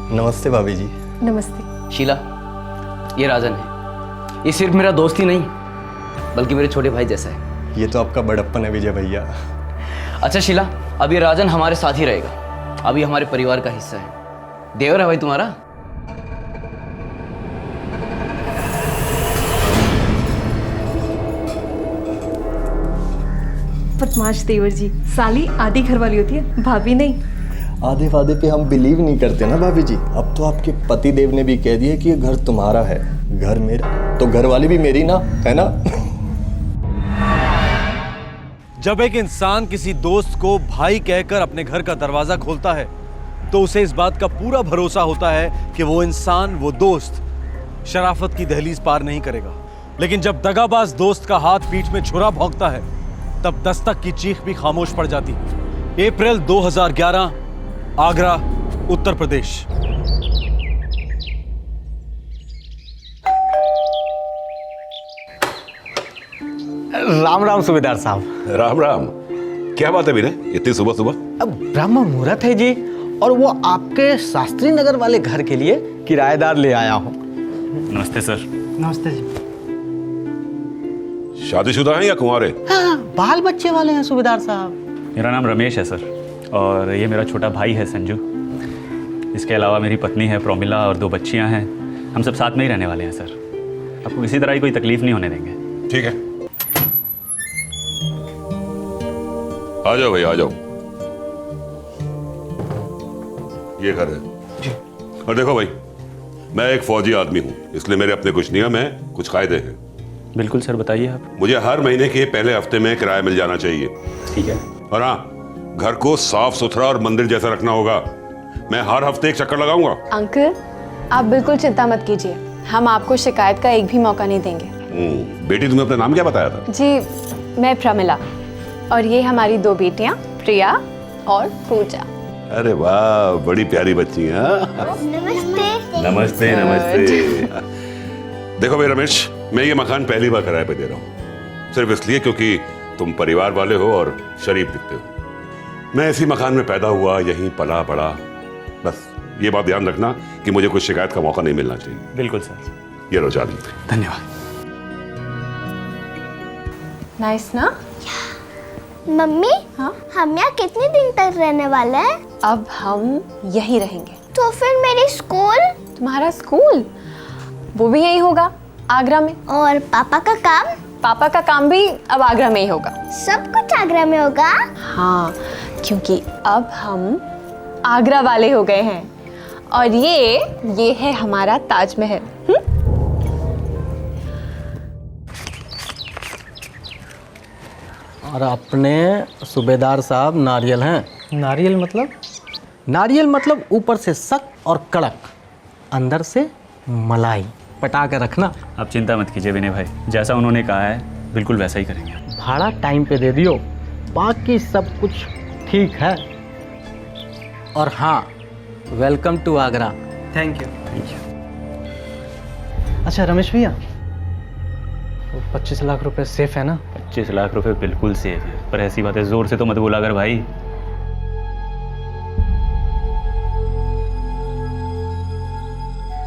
नमस्ते भाभी जी। नमस्ते। शीला, ये राजन है। ये सिर्फ मेरा दोस्त ही नहीं बल्कि मेरे छोटे भाई जैसा है। ये तो आपका बड़प्पन है विजय भैया। अच्छा शीला, अब ये राजन हमारे साथ ही रहेगा। अब ये हमारे परिवार का हिस्सा है। देवर है भाई तुम्हारा। बदमाश देवर जी, साली आधी घर वाली होती है, भाभी नहीं। आधे वादे पे हम बिलीव नहीं करते ना भाभी जी। अब तो आपके पति देव ने भी कह दिया कि ये घर तुम्हारा है, घर मेरा, तो घर वाली भी मेरी ना, है ना? जब एक इंसान किसी दोस्त को भाई कहकर अपने घर का दरवाजा खोलता है तो उसे इस बात का पूरा भरोसा होता है कि वो इंसान, वो दोस्त शराफत की दहलीज पार नहीं करेगा। लेकिन जब दगाबाज दोस्त का हाथ पीठ में छुरा भोंकता है तब दस्तक की चीख भी खामोश पड़ जाती है। अप्रैल 2011, आगरा, उत्तर प्रदेश। राम राम सूबेदार साहब। राम राम। क्या बात है विनय, इतनी सुबह सुबह? अब ब्रह्म मुहूर्त है जी, और वो आपके शास्त्री नगर वाले घर के लिए किराएदार ले आया हूँ। नमस्ते सर। नमस्ते जी। शादीशुदा हैं या कुंवारे? हाँ, बाल बच्चे वाले हैं सूबेदार साहब। मेरा नाम रमेश है सर, और ये मेरा छोटा भाई है संजू। इसके अलावा मेरी पत्नी है प्रोमिला और 2 बच्चियां हैं। हम सब साथ में ही रहने वाले हैं सर। आपको किसी तरह की कोई तकलीफ नहीं होने देंगे। ठीक है, आ जाओ भाई, आ जाओ। ये घर है। और देखो भाई, मैं एक फौजी आदमी हूँ, इसलिए मेरे अपने कुछ नियम हैं, कुछ कायदे हैं। बिल्कुल सर, बताइए आप। मुझे हर महीने के पहले हफ्ते में किराया मिल जाना चाहिए। ठीक है। और हाँ, घर को साफ सुथरा और मंदिर जैसा रखना होगा। मैं हर हफ्ते एक चक्कर लगाऊंगा। अंकल, आप बिल्कुल चिंता मत कीजिए, हम आपको शिकायत का एक भी मौका नहीं देंगे। बेटी, तुम्हें अपना नाम क्या बताया था? जी, मैं प्रमिला, और ये हमारी 2 बेटियां प्रिया और पूजा। अरे वाह, बड़ी प्यारी बच्ची है। नमस्ते नमस्ते। देखो भाई रमेश, मैं ये मकान पहली बार किराए पे दे रहा हूँ, सिर्फ इसलिए क्योंकि तुम परिवार वाले हो और शरीफ दिखते हो। मैं इसी मकान में पैदा हुआ, यहीं पला बड़ा। बस ये बात ध्यान रखना कि मुझे कोई शिकायत का मौका नहीं मिलना चाहिए। बिल्कुल सर। ये लो चाबी। धन्यवाद। नाइस ना? मम्मी, हाँ? हम यहाँ कितने दिन तक रहने वाले हैं? अब हम यहीं रहेंगे। तो फिर मेरी स्कूल? तुम्हारा स्कूल वो भी यहीं होगा, आगरा में। और पापा का काम? पापा का काम भी अब आगरा में ही होगा। सब कुछ आगरा में होगा? हाँ, क्योंकि अब हम आगरा वाले हो गए हैं। और ये है हमारा ताजमहल। और अपने सूबेदार साहब नारियल हैं। नारियल मतलब? नारियल मतलब ऊपर से सख्त और कड़क, अंदर से मलाई। पटा के रखना। आप चिंता मत कीजिए विनय भाई, जैसा उन्होंने कहा है बिल्कुल वैसा ही करेंगे। भाड़ा टाइम पे दे दियो, बाकी सब कुछ ठीक है। और हाँ, welcome to Agra. Thank you. अच्छा रमेश भैया, 25 लाख रुपए सेफ है ना? 25 लाख रुपए बिल्कुल सेफ है, पर ऐसी बातें जोर से तो मत बोला कर भाई।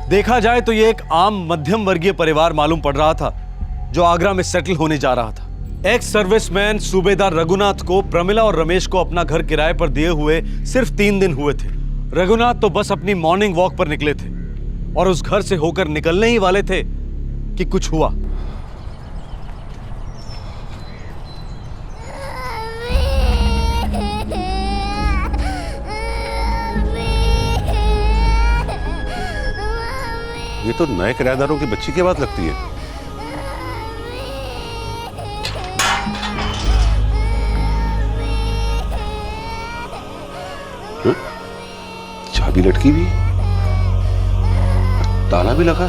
देखा जाए तो ये एक आम मध्यम वर्गीय परिवार मालूम पड़ रहा था जो आगरा में सेटल होने जा रहा था। एक्स सर्विसमैन सूबेदार रघुनाथ को प्रमिला और रमेश को अपना घर किराए पर दिए हुए सिर्फ 3 दिन हुए थे। रघुनाथ तो बस अपनी मॉर्निंग वॉक पर निकले थे और उस घर से होकर निकलने ही वाले थे कि कुछ हुआ। ये तो नए किराएदारों की बच्ची की बात लगती है। चाबी लटकी भी, ताला भी लगा।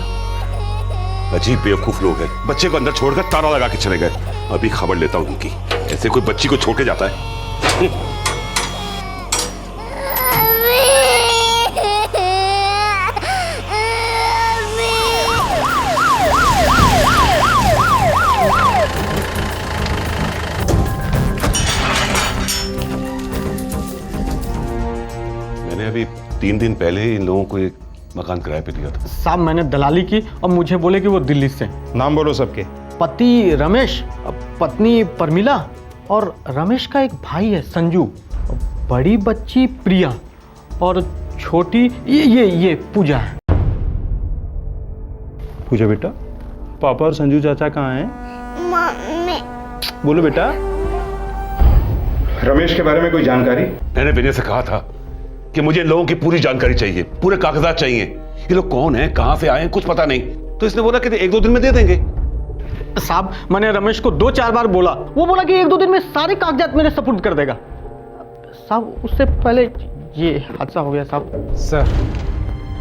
अजीब बेवकूफ लोग हैं, बच्चे को अंदर छोड़कर ताला लगा के चले गए। अभी खबर लेता हूं उनकी, ऐसे कोई बच्ची को छोड़ के जाता है? मैंने अभी 3 दिन पहले ही इन लोगों को एक मकान किराए पे दिया था। साहब मैंने दलाली की और मुझे बोले कि वो दिल्ली से। नाम बोलो सबके। पति रमेश, पत्नी परमिला और रमेश का एक भाई है संजू, बड़ी बच्ची प्रिया और छोटी ये पूजा है। पूजा बेटा, पापा और संजू चाचा कहाँ हैं? मम्मी। बोलो बेटा। रमेश के बारे में कोई जानकारी? मैंने विनय से कहा था कि मुझे इन लोगों की पूरी जानकारी चाहिए, पूरे कागजात चाहिए। ये लोग कौन हैं, कहां से आए हैं, कुछ पता नहीं। तो इसने बोला कि 1-2 दिन में दे देंगे। साहब मैंने रमेश को 2-4 बार बोला, वो बोला कि 1-2 दिन में सारे कागजात मेरे सपुर्द कर देगा। साहब उससे पहले ये हादसा हो गया साहब। सर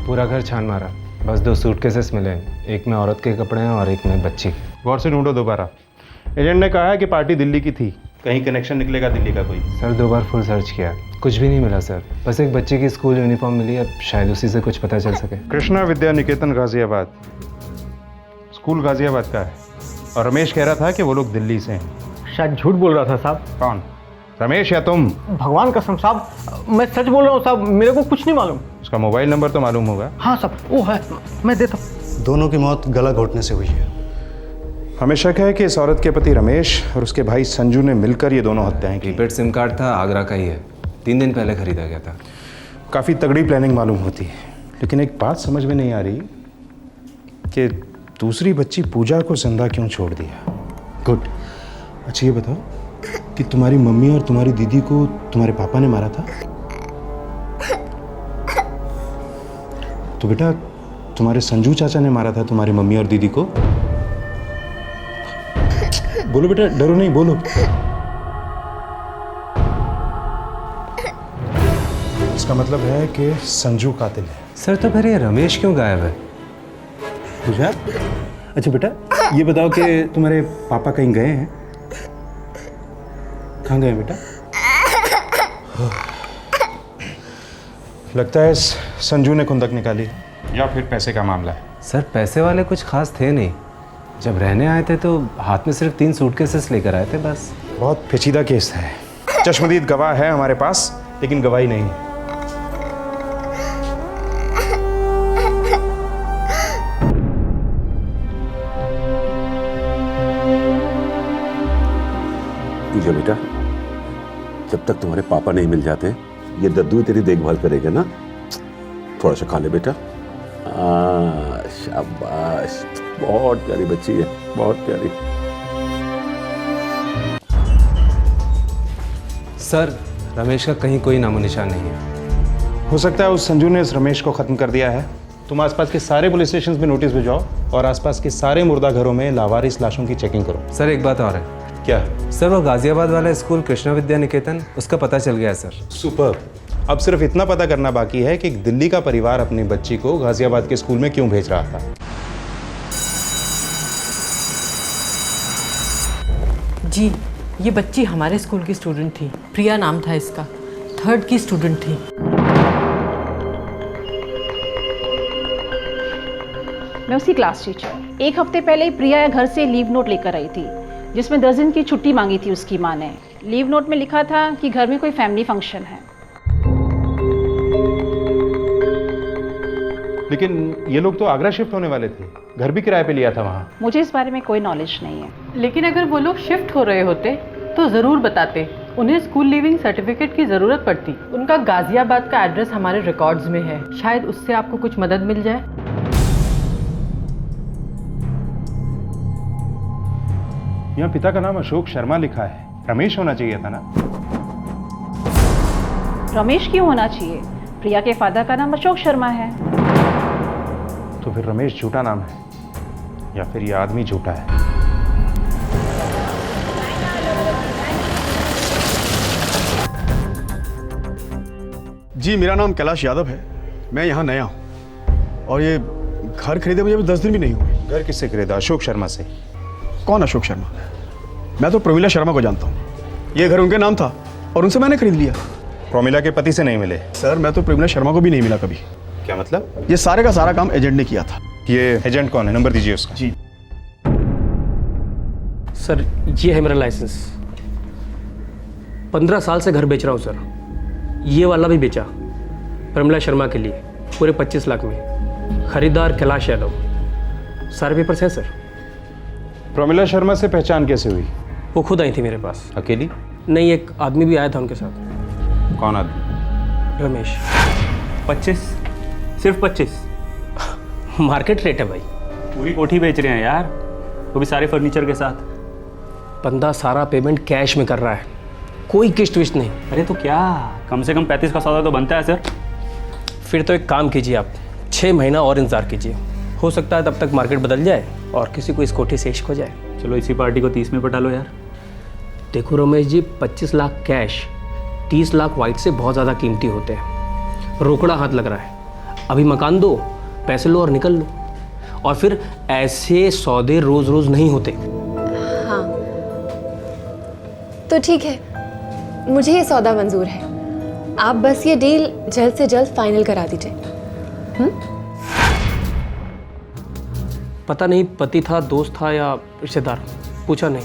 पूरा घर छान मारा, बस 2 सूटकेसेस मिले हैं, एक में औरत के कपड़े हैं और एक में बच्ची के। गौर से ढूंढो दोबारा। एजेंट ने कहा है कि पार्टी दिल्ली की थी, कहीं कनेक्शन निकलेगा दिल्ली का कोई? सर 2 बार फुल सर्च किया, कुछ भी नहीं मिला सर। बस एक बच्चे की स्कूल यूनिफॉर्म मिली, अब शायद उसी से कुछ पता चल सके। कृष्णा विद्या निकेतन गाजियाबाद, स्कूल गाजियाबाद का है और रमेश कह रहा था कि वो लोग दिल्ली से हैं। शायद झूठ बोल रहा था साहब। कौन, रमेश या तुम? भगवान कसम साहब मैं सच बोल रहा हूँ साहब, मेरे को कुछ नहीं मालूम। उसका मोबाइल नंबर तो मालूम होगा? हाँ साहब वो है, मैं देता हूँ। दोनों की मौत गला घोटने से हुई है। हमें शक है कि इस औरत के पति रमेश और उसके भाई संजू ने मिलकर ये दोनों हत्याएं की। प्रीपेड सिम कार्ड था, आगरा का ही है, 3 दिन पहले खरीदा गया था। काफ़ी तगड़ी प्लानिंग मालूम होती है, लेकिन एक बात समझ में नहीं आ रही कि दूसरी बच्ची पूजा को जिंदा क्यों छोड़ दिया। गुड। अच्छा ये बताओ कि तुम्हारी मम्मी और तुम्हारी दीदी को तुम्हारे पापा ने मारा था? तो बेटा तुम्हारे संजू चाचा ने मारा था तुम्हारी मम्मी और दीदी को? बोलो बेटा, डरो नहीं, बोलो। इसका मतलब है कि संजू कातिल है। सर तो फिर ये रमेश क्यों गायब है? पूजा, अच्छा बेटा ये बताओ कि तुम्हारे पापा कहीं गए हैं? कहाँ गए बेटा? लगता है संजू ने खुंदक निकाली या फिर पैसे का मामला है। सर पैसे वाले कुछ खास थे नहीं, जब रहने आए थे तो हाथ में सिर्फ 3 सूटकेसेस लेकर आए थे बस। बहुत पेचीदा केस है, चश्मदीद गवाह है हमारे पास, लेकिन गवाही नहीं है। पूजा बेटा, जब तक तुम्हारे पापा नहीं मिल जाते ये दद्दू तेरी देखभाल करेगा ना। थोड़ा सा खा ले बेटा। शाबाश, बहुत प्यारी बच्ची है, बहुत प्यारी। सर रमेश का कहीं कोई नामो निशान नहीं है। हो सकता है उस संजू ने इस रमेश को खत्म कर दिया है। तुम आसपास के सारे पुलिस स्टेशन में नोटिस भिजवाओ और आसपास के सारे मुर्दा घरों में लावारिस लाशों की चेकिंग करो। सर एक बात और है। क्या? सर वो गाजियाबाद वाला स्कूल कृष्णा विद्या निकेतन, उसका पता चल गया है सर। सुपर। अब सिर्फ इतना पता करना बाकी है कि दिल्ली का परिवार अपनी बच्ची को गाजियाबाद के स्कूल में क्यों भेज रहा था। जी ये बच्ची हमारे स्कूल की स्टूडेंट थी, प्रिया नाम था इसका, 3rd की स्टूडेंट थी। मैं उसकी क्लास टीचर। 1 हफ्ते पहले ही प्रिया घर से लीव नोट लेकर आई थी, जिसमें 10 दिन की छुट्टी मांगी थी उसकी माँ ने। लीव नोट में लिखा था कि घर में कोई फैमिली फंक्शन है। लेकिन ये लोग तो आगरा शिफ्ट होने वाले थे, घर भी किराए पे लिया था वहाँ। मुझे इस बारे में कोई नॉलेज नहीं है। लेकिन अगर वो लोग शिफ्ट हो रहे होते तो ज़रूर बताते, उन्हें स्कूल लीविंग सर्टिफिकेट की ज़रूरत पड़ती। उनका गाजियाबाद का एड्रेस हमारे रिकॉर्ड्स में है, शायद उससे आपको कुछ मदद मिल जाए। यहाँ पिता का नाम अशोक शर्मा लिखा है, रमेश होना चाहिए था ना? रमेश क्यों होना चाहिए? प्रिया के फादर का नाम अशोक शर्मा है। तो फिर रमेश झूठा नाम है या फिर ये आदमी झूठा है? जी मेरा नाम कैलाश यादव है, मैं यहाँ नया हूँ और ये घर खरीदे मुझे अभी 10 दिन भी नहीं हुए। घर किससे खरीदा? अशोक शर्मा से। कौन अशोक शर्मा? मैं तो प्रमिला शर्मा को जानता हूँ, ये घर उनके नाम था और उनसे मैंने खरीद लिया। प्रमिला के पति से नहीं मिले? सर मैं तो प्रमिला शर्मा को भी नहीं मिला कभी। क्या मतलब? ये सारे का सारा काम एजेंट ने किया था। ये एजेंट कौन है? नंबर दीजिए उसका। जी सर ये है मेरा लाइसेंस। 15 साल से घर बेच रहा हूँ सर, ये वाला भी बेचा। प्रमिला शर्मा के लिए पूरे 25 लाख में। खरीदार कैलाश यादव। सारे पेपर्स हैं सर। प्रमिला शर्मा से पहचान कैसे हुई? वो खुद आई थी मेरे पास। अकेली? नहीं, एक आदमी भी आया था उनके साथ। कौन आदमी? रमेश। 25? सिर्फ 25? मार्केट रेट है भाई। पूरी कोठी बेच रहे हैं यार, वो भी सारे फर्नीचर के साथ। बंदा सारा पेमेंट कैश में कर रहा है, कोई किश्त विश्त नहीं। अरे तो क्या, कम से कम 35 का सौदा तो बनता है सर। फिर तो एक काम कीजिए, आप 6 महीना और इंतज़ार कीजिए। हो सकता है तब तक मार्केट बदल जाए और किसी को इस कोठी से इश्क हो जाए। चलो इसी पार्टी को 30 में पटा लो यार। देखो रमेश जी, 25 लाख कैश 30 लाख वाइट से बहुत ज़्यादा कीमती होते हैं। रोकड़ा हाथ लग रहा है। अभी मकान दो, पैसे लो और निकल लो। और फिर ऐसे सौदे रोज़ रोज़ नहीं होते। हाँ तो ठीक है, मुझे ये सौदा मंजूर है। आप बस ये डील जल्द से जल्द फाइनल करा दीजिए। पता नहीं पति था, दोस्त था या रिश्तेदार, पूछा नहीं।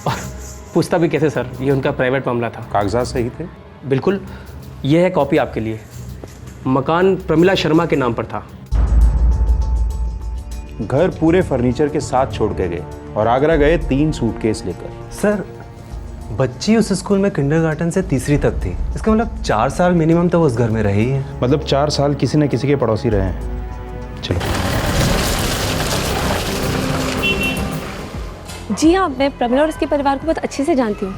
और पूछता भी कैसे सर, ये उनका प्राइवेट मामला था। कागजात सही थे? बिल्कुल, ये है कॉपी आपके लिए। मकान प्रमिला शर्मा के नाम पर था। घर पूरे फर्नीचर के साथ छोड़ के गए और आगरा गए 3 सूटकेस लेकर। सर, बच्ची उस स्कूल में किंडरगार्टन से तीसरी तक थी। इसका मतलब 4 साल मिनिमम तो वो उस घर में रही है। मतलब 4 साल किसी न किसी के पड़ोसी रहे हैं। चलो। जी हाँ, मैं प्रमिला और उसके परिवार को बहुत अच्छे से जानती हूँ।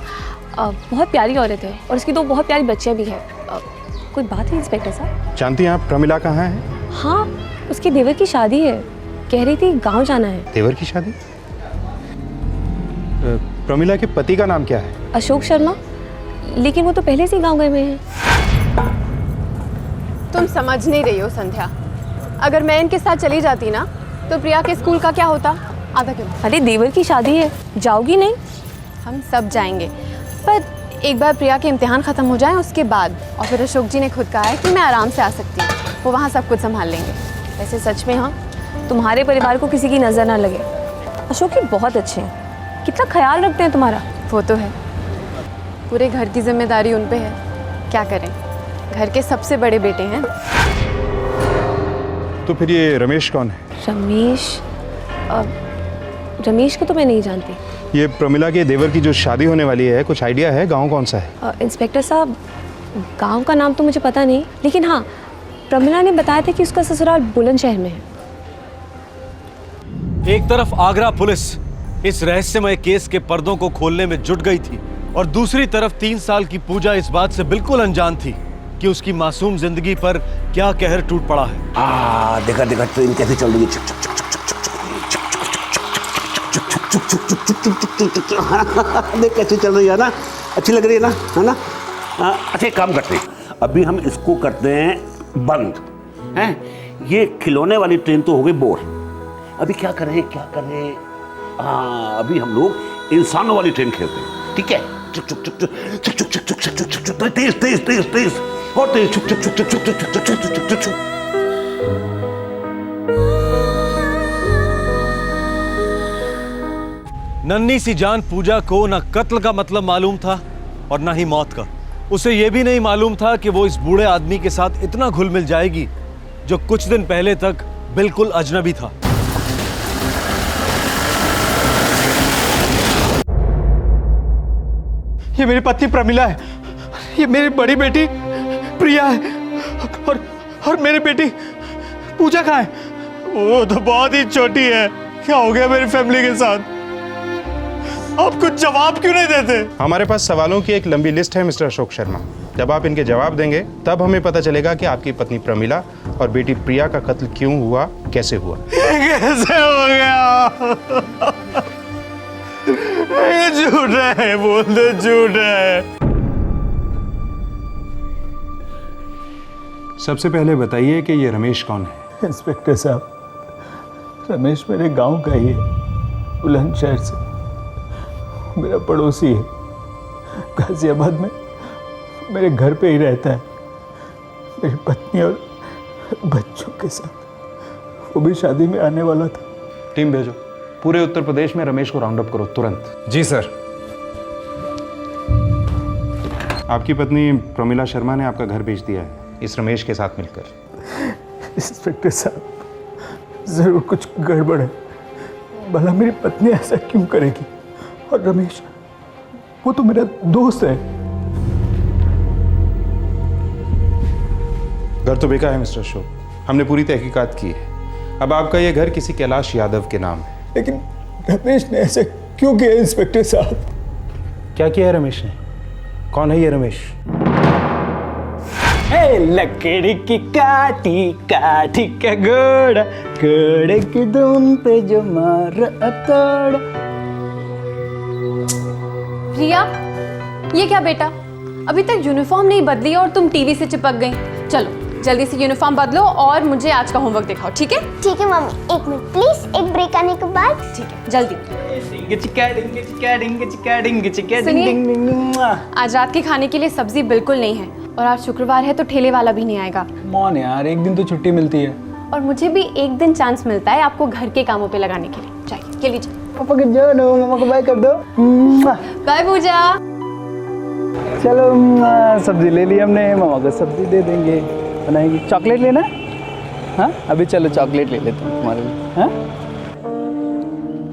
बहुत प्यारी औरत है और उसकी 2 बहुत प्यारी बच्चियाँ भी हैं। कोई बात है इंस्पेक्टर साहब? जानती हैं आप प्रमिला कहाँ है? हाँ, उसके देवर की शादी है, कह रही थी गांव जाना है। देवर की शादी? प्रमिला के पति का नाम क्या है? अशोक शर्मा, लेकिन वो तो पहले से ही गांव गए हुए हैं। तुम समझ नहीं रही हो संध्या। अगर मैं इनके साथ चली जाती ना तो प्रिया के स्कूल का क्या होता? आधा किलो। अरे देवर की शादी है, जाओगी नहीं? हम सब जाएंगे, पर एक बार प्रिया के इम्तिहान ख़त्म हो जाए उसके बाद। और फिर अशोक जी ने खुद कहा है कि मैं आराम से आ सकती हूँ, वो वहाँ सब कुछ संभाल लेंगे। वैसे सच में हाँ, तुम्हारे परिवार को किसी की नज़र ना लगे। अशोक जी बहुत अच्छे हैं, कितना ख्याल रखते हैं तुम्हारा। वो तो है, पूरे घर की जिम्मेदारी उन पे है। क्या करें, घर के सबसे बड़े बेटे हैं। तो फिर ये रमेश कौन है? रमेश को तो मैं नहीं जानती। ये प्रमिला के देवर की जो शादी होने वाली है, कुछ आइडिया है गांव कौन सा है? इंस्पेक्टर साहब, गांव का नाम तो मुझे पता नहीं, लेकिन हाँ, प्रमिला ने बताया था कि उसका ससुराल बुलंदशहर में है। एक तरफ आगरा पुलिस इस रहस्यमय केस के पर्दों को खोलने में जुट गई थी और दूसरी तरफ 3 साल की पूजा इस बात से बिल्कुल अनजान थी कि उसकी मासूम जिंदगी पर क्या कहर टूट पड़ा है। देखा देखा ट्रेन कैसे चल रही है। देख कैसे चल रही है ना, अच्छी लग रही है ना, है ना? अच्छा एक काम करते हैं, अभी हम इसको करते हैं बंद, हैं? ये खिलौने वाली ट्रेन तो हो गई बोर। अभी क्या करें? हाँ, अभी हम लोग इंसानों वाली ट्रेन खेलते हैं, ठीक है? चुक चुक चुक चुक चुक चुक चुक चुक चुक चुक चुक, तेज तेज तेज तेज और तेज, चुक चुक चुक चुक चुक चुक चुक चुक चुक चुक चुक। नन्ही सी जान पूजा को ना कत्ल का मतलब मालूम था और ना ही मौत का। उसे यह भी नहीं मालूम था कि वो इस बूढ़े आदमी के साथ इतना घुल मिल जाएगी जो कुछ दिन पहले तक बिल्कुल अजनबी था। ये मेरी पत्नी प्रमिला है, ये मेरी बड़ी बेटी प्रिया है और मेरी बेटी पूजा कहाँ है? वो तो बहुत ही छोटी है। क्या हो गया मेरी फैमिली के साथ? आप कुछ जवाब क्यों नहीं देते? हमारे पास सवालों की एक लंबी लिस्ट है मिस्टर अशोक शर्मा। जब आप इनके जवाब देंगे तब हमें पता चलेगा कि आपकी पत्नी प्रमिला और बेटी प्रिया का कत्ल क्यों हुआ, कैसे हुआ। कैसे हो गया? ये झूठ है, बोल दो झूठ है। सबसे पहले बताइए कि ये रमेश कौन है? इंस्पेक्टर साहब, रमेश मेरे गांव का ही है, बुलंदशहर से। मेरा पड़ोसी है, गाजियाबाद में मेरे घर पे ही रहता है, मेरी पत्नी और बच्चों के साथ। वो भी शादी में आने वाला था। टीम भेजो, पूरे उत्तर प्रदेश में रमेश को राउंड अप करो तुरंत। जी सर। आपकी पत्नी प्रमिला शर्मा ने आपका घर बेच दिया है, इस रमेश के साथ मिलकर। इंस्पेक्टर साहब, ज़रूर कुछ गड़बड़ है। भला मेरी पत्नी ऐसा क्यों करेगी? और रमेश, वो तो मेरा दोस्त है। घर तो बेकार है मिस्टर अशोक, हमने पूरी तहकीकात की है। अब आपका ये घर किसी कैलाश यादव के नाम है। लेकिन रमेश ने ऐसा क्यों किया इंस्पेक्टर साहब? क्या किया है रमेश ने? कौन है ये रमेश? लकड़ी की काठी काठी का घोड़ा, घोड़े की दुम पे जो मार अतड़। रिया, ये क्या बेटा, अभी तक यूनिफॉर्म नहीं बदली और तुम टीवी से चिपक गई। चलो जल्दी से यूनिफॉर्म बदलो और मुझे आज का होमवर्क दिखाओ, ठीक है? ठीक है मम्मी, एक मिनट प्लीज, एक ब्रेक आने के बाद। ठीक है, जल्दी। सुनिए, आज रात के खाने के लिए सब्जी बिल्कुल नहीं है और आज शुक्रवार है तो ठेले वाला भी नहीं आएगा। मौन यार, एक दिन तो छुट्टी मिलती है। और मुझे भी एक दिन चांस मिलता है आपको घर के कामों पे लगाने के लिए। चाहिए के लिए पापा के जानो, मम्मा को बाय कर दो। बाय पूजा। चलो, सब्जी ले ली हमने, मामा को सब्जी दे देंगे, बनाएंगे। चॉकलेट लेना? हाँ अभी चलो चॉकलेट ले लेते हैं तुम्हारे लिए। हाँ?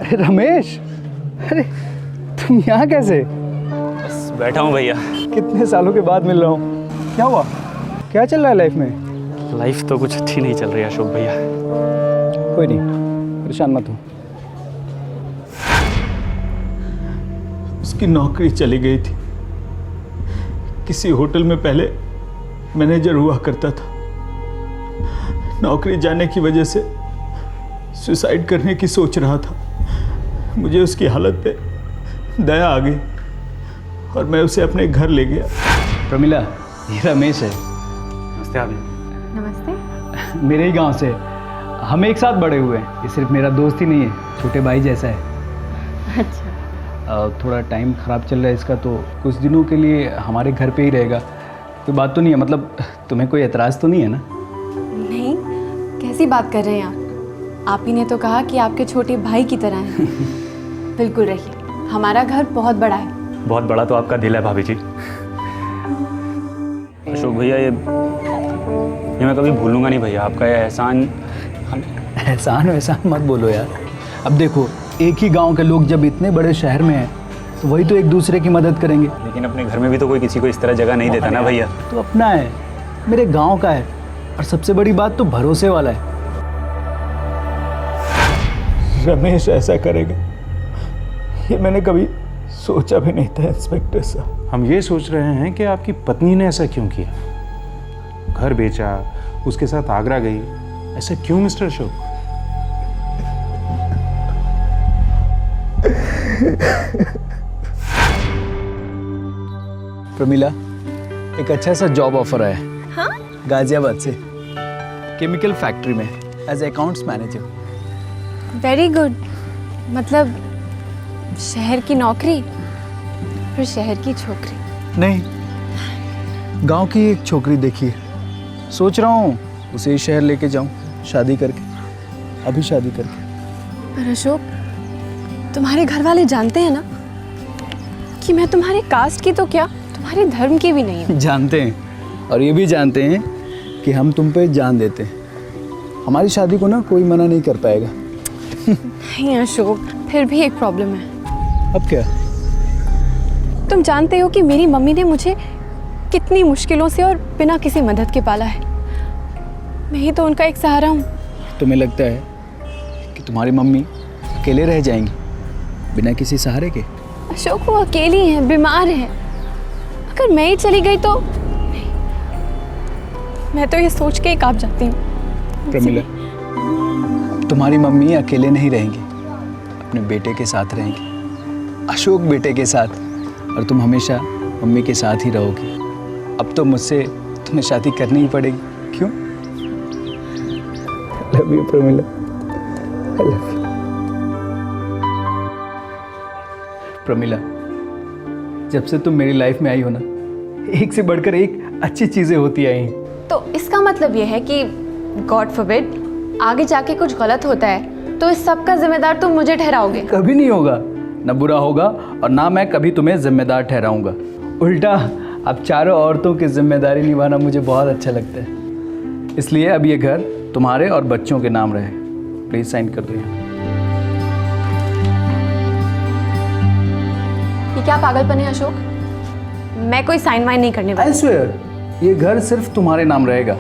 अरे रमेश, अरे तुम यहाँ कैसे? बस बैठा हूँ भैया। कितने सालों के बाद मिल रहा हूँ। क्या हुआ? क्या चल रहा है लाइफ में? लाइफ तो कुछ अच्छी नहीं चल रही अशोक भैया। कोई नहीं, परेशान मत हो। उसकी नौकरी चली गई थी। किसी होटल में पहले मैनेजर हुआ करता था। नौकरी जाने की वजह से सुसाइड करने की सोच रहा था। मुझे उसकी हालत पे दया आ गई और मैं उसे अपने घर ले गया। प्रमिला, ये रमेश है। नमस्ते आप। नमस्ते। मेरे ही गांव से है। हम एक साथ बड़े हुए हैं। ये सिर्फ मेरा दोस्त ही नहीं है, छोटे भाई जैसा है। अच्छा। थोड़ा टाइम ख़राब चल रहा है इसका, तो कुछ दिनों के लिए हमारे घर पे ही रहेगा। कोई बात तो नहीं है? मतलब तुम्हें कोई एतराज़ तो नहीं है ना? नहीं, कैसी बात कर रहे हैं आप ही ने तो कहा कि आपके छोटे भाई की तरह हैं। बिल्कुल रहिए, हमारा घर बहुत बड़ा है। बहुत बड़ा तो आपका दिल है भाभी जी। अशोक भैया, ये मैं कभी भूलूंगा नहीं भैया, आपका ये एहसान। एहसान वहसान मत बोलो यार। अब देखो, एक ही गांव के लोग जब इतने बड़े शहर में हैं तो वही तो एक दूसरे की मदद करेंगे। लेकिन अपने घर में भी तो कोई किसी को इस तरह जगह नहीं देता ना भैया। तो अपना है, मेरे गांव का है, और सबसे बड़ी बात तो भरोसे वाला है। रमेश ऐसा करेगा ये मैंने कभी सोचा भी नहीं था इंस्पेक्टर साहब। हम ये सोच रहे हैं कि आपकी पत्नी ने ऐसा क्यों किया? घर बेचा, उसके साथ आगरा गई, ऐसा क्यों मिस्टर अशोक? प्रमिला, एक अच्छा सा जॉब ऑफर आया है। हाँ? गाजियाबाद से, केमिकल फैक्ट्री में as accounts manager. Very good. मतलब शहर की नौकरी फिर शहर की छोकरी? नहीं, गांव की एक छोकरी देखी है, सोच रहा हूँ उसे शहर लेके जाऊँ शादी करके, अभी शादी करके। पर अशोक, तुम्हारे घर वाले जानते हैं ना कि मैं तुम्हारे कास्ट की तो क्या, तुम्हारे धर्म की भी नहीं हूँ। जानते हैं, और ये भी जानते हैं कि हम तुम पे जान देते हैं। हमारी शादी को ना कोई मना नहीं कर पाएगा। नहीं अशोक, फिर भी एक प्रॉब्लम है। अब क्या? तुम जानते हो कि मेरी मम्मी ने मुझे कितनी मुश्किलों से और बिना किसी मदद के पाला है। मैं ही तो उनका एक सहारा हूँ। तुम्हें लगता है कि तुम्हारी मम्मी अकेले रह जाएंगी बिना किसी सहारे के? अशोक, वो अकेली हैं, बीमार हैं। अगर मैं ही चली गई तो नहीं, मैं तो ये सोच के ही कांप जाती हूँ। प्रमिला, तुम्हारी मम्मी अकेले नहीं रहेंगी, अपने बेटे के साथ रहेंगी, अशोक बेटे के साथ, और तुम हमेशा मम्मी के साथ ही रहोगी। अब तो मुझसे तुम्हें शादी करनी ही पड़ेगी। क्यों? Love you Pramila, I love you. Pramila, जब से तुम मेरी लाइफ में आई हो ना, एक से बढ़कर एक अच्छी चीजें होती आई हैं। तो इसका मतलब ये है कि गॉड फॉरबिड आगे जाके कुछ गलत होता है तो इस सब का जिम्मेदार तुम मुझे ठहराओगे? कभी नहीं होगा, ना बुरा होगा और ना मैं कभी तुम्हें जिम्मेदार ठहराऊंगा। उल्टा अब चारों औरतों की जिम्मेदारी निभाना मुझे बहुत अच्छा लगता है। इसलिए अब ये घर तुम्हारे और बच्चों के नाम रहे। प्लीज साइन कर दो यहाँ। ये क्या पागलपन है अशोक? मैं कोई साइन वाइन नहीं करने वाली। I swear, ये घर सिर्फ तुम्हारे नाम रहेगा।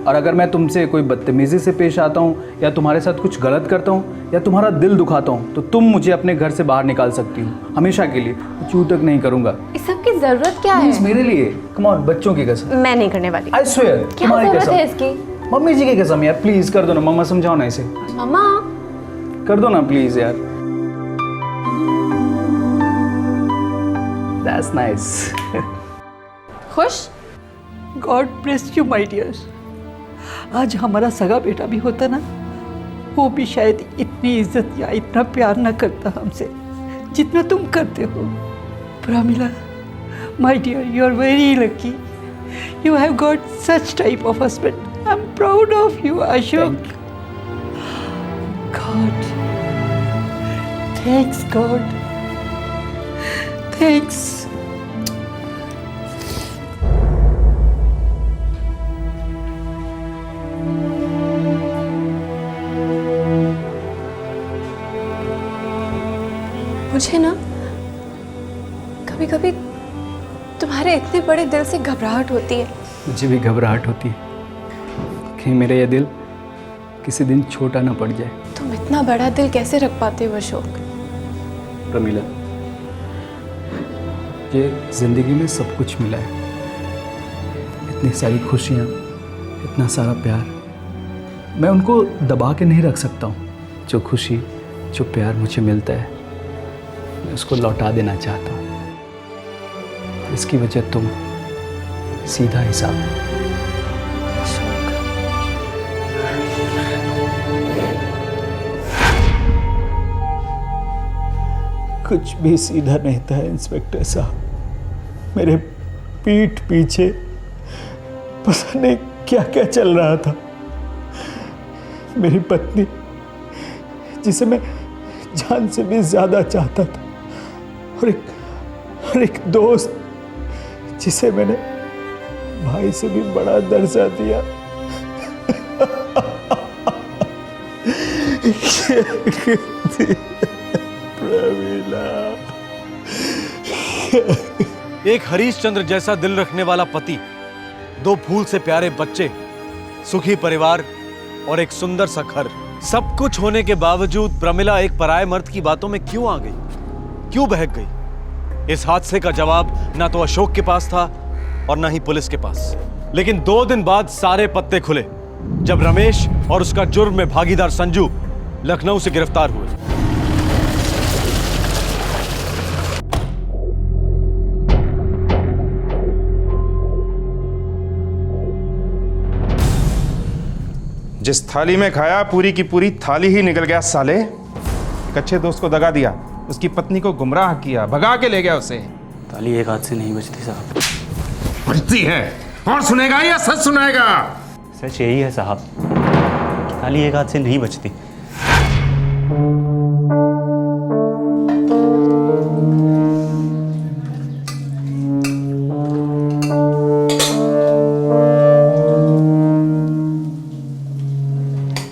और अगर मैं तुमसे कोई बदतमीजी से पेश आता हूँ या तुम्हारे साथ कुछ गलत करता हूँ या तुम्हारा दिल दुखाता हूँ तो तुम मुझे अपने घर से बाहर निकाल सकती हो हमेशा के लिए। चू तक नहीं करूँगा। इस सब की जरूरत क्या है? मेरे लिए कम ऑन, बच्चों की कसम। मैं नहीं करने वाली। I swear, क्या तुम्हारी जरूरत कसम। है इसकी? मम्मी जी की कसम यार, प्लीज कर दो ना। मम्मा समझाओ ना इसे। मम्मा कर दो ना प्लीज यार। That's nice. खुश? God bless you my dear. आज हमारा सगा बेटा भी होता ना, वो भी शायद इतनी इज्जत या इतना प्यार ना करता हमसे जितना तुम करते हो। Pramila, my dear, you are very lucky. You have got such type of husband. I am proud of you Ashok. God, thanks God, thanks. मुझे ना कभी कभी तुम्हारे इतने बड़े दिल से घबराहट होती है। मुझे भी घबराहट होती है कहीं मेरा ये दिल किसी दिन छोटा ना पड़ जाए। तुम इतना बड़ा दिल कैसे रख पाते हो अशोक? प्रमिला, ये जिंदगी में सब कुछ मिला है। इतनी सारी खुशियाँ, इतना सारा प्यार, मैं उनको दबा के नहीं रख सकता हूँ। जो खुशी, जो प्यार मुझे मिलता है मैं उसको लौटा देना चाहता हूँ। इसकी वजह तुम, सीधा हिसाब। कुछ भी सीधा नहीं था इंस्पेक्टर साहब। मेरे पीठ पीछे पता नहीं क्या क्या चल रहा था। मेरी पत्नी, जिसे मैं जान से भी ज्यादा चाहता था, और एक दोस्त जिसे मैंने भाई से भी बड़ा दर्जा दिया। एक हरीशचंद्र जैसा दिल रखने वाला पति, दो फूल से प्यारे बच्चे, सुखी परिवार और एक सुंदर सा घर, सब कुछ होने के बावजूद प्रमिला एक पराये मर्द की बातों में क्यों आ गई, क्यों बहक गई? इस हादसे का जवाब ना तो अशोक के पास था और ना ही पुलिस के पास। लेकिन 2 दिन बाद सारे पत्ते खुले जब रमेश और उसका जुर्म में भागीदार संजू लखनऊ से गिरफ्तार हुए। जिस थाली में खाया पूरी की पूरी थाली ही निकल गया साले। एक अच्छे दोस्त को दगा दिया, उसकी पत्नी को गुमराह किया, भगा के ले गया उसे। ताली एक हाथ से नहीं बजती साहब। बजती है। कौन सुनेगा या सच सुनाएगा? सच यही है साहब, ताली एक हाथ से नहीं बजती।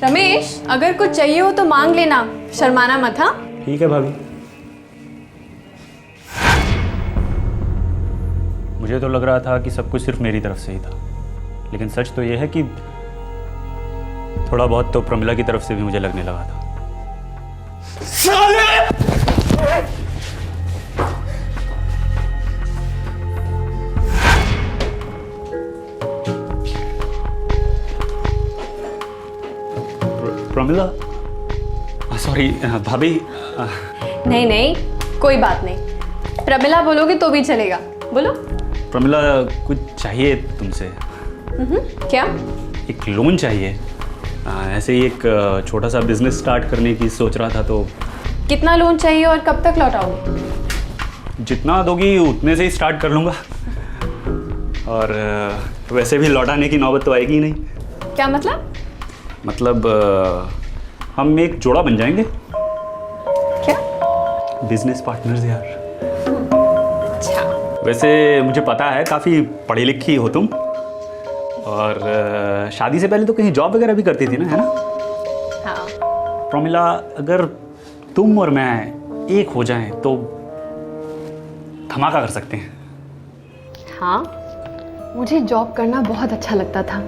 रमेश, अगर कुछ चाहिए हो तो मांग लेना, शर्माना मत। हाँ ठीक है भाभी। मुझे तो लग रहा था कि सब कुछ सिर्फ मेरी तरफ से ही था, लेकिन सच तो यह है कि थोड़ा बहुत तो प्रमिला की तरफ से भी मुझे लगने लगा था। प्रमिला, सॉरी भाभी। नहीं नहीं, कोई बात नहीं। प्रमिला बोलोगे तो भी चलेगा, बोलो। प्रमिला, कुछ चाहिए तुमसे। क्या? एक लोन चाहिए। ऐसे ही एक छोटा सा बिजनेस स्टार्ट करने की सोच रहा था। तो कितना लोन चाहिए और कब तक लौटाओगे? जितना दोगी उतने से ही स्टार्ट कर लूँगा। और वैसे भी लौटाने की नौबत तो आएगी ही नहीं। क्या मतलब? मतलब हम एक जोड़ा बन जाएंगे। क्या? बिजनेस पार्टनर्स यार। अच्छा, वैसे मुझे पता है काफ़ी पढ़ी लिखी हो तुम, और शादी से पहले तो कहीं जॉब वगैरह भी करती थी ना, है ना? हाँ। प्रोमिला, अगर तुम और मैं एक हो जाएं तो धमाका कर सकते हैं। हाँ, मुझे जॉब करना बहुत अच्छा लगता था।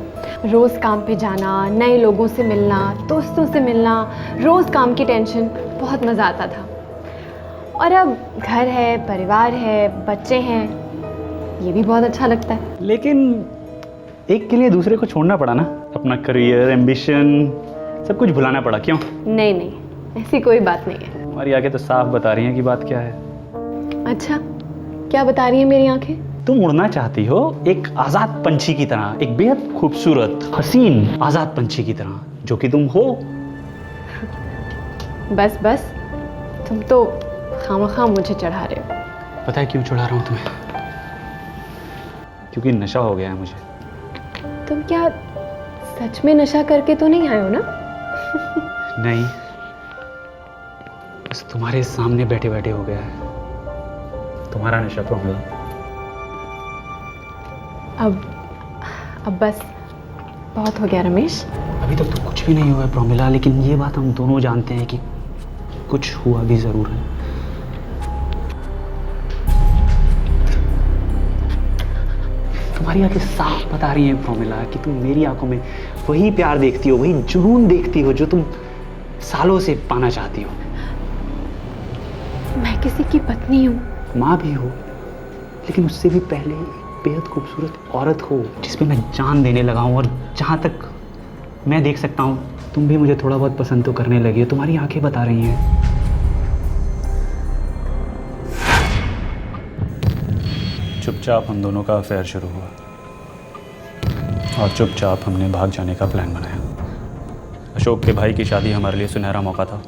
रोज़ काम पे जाना, नए लोगों से मिलना, दोस्तों से मिलना, रोज़ काम की टेंशन, बहुत मज़ा आता था। और अब घर है, परिवार है, बच्चे हैं, ये भी बहुत अच्छा लगता है। लेकिन एक के लिए दूसरे को छोड़ना पड़ा ना, अपना करियर, एम्बिशन, सब कुछ भुलाना पड़ा, क्यों? नहीं नहीं, ऐसी कोई बात नहीं है। हमारी आंखें तो साफ बता रही हैं कि बात क्या है। अच्छा, क्या बता रही है मेरी आंखें? तुम उड़ना चाहती हो एक आज़ाद पंछी की तरह, एक बेहद खूबसूरत, हसीन आज़ाद पंछी की तरह, जो कि तुम हो। बस बस, तुम तो खामखा मुझे चढ़ा रहे हो। पता है क्यों चढ़ा रहा हूँ तुम्हें? क्योंकि नशा हो गया है मुझे। तुम क्या सच में नशा करके तो नहीं आए हो ना? नहीं, बस तुम्हारे सामने बैठे बैठे हो गया है तुम्हारा नशा प्रोमिला। अब बस बहुत हो गया रमेश। अभी तक तो कुछ भी नहीं हुआ है प्रोमिला, लेकिन ये बात हम दोनों जानते हैं कि कुछ हुआ भी जरूर है। तुम्हारी आंखें साफ बता रही हैं प्रोमिला कि तुम मेरी आंखों में वही प्यार देखती हो, वही जुनून देखती हो जो तुम सालों से पाना चाहती हो। मैं किसी की पत्नी हूँ, माँ भी हो, लेकिन उससे भी पहले एक बेहद खूबसूरत औरत हो जिस पे मैं जान देने लगा हूँ। और जहाँ तक मैं देख सकता हूँ तुम भी मुझे थोड़ा बहुत पसंद तो करने लगी हो, तुम्हारी आंखें बता रही हैं। चुपचाप हम दोनों का अफेयर शुरू हुआ और चुपचाप हमने भाग जाने का प्लान बनाया। अशोक के भाई की शादी हमारे लिए सुनहरा मौका था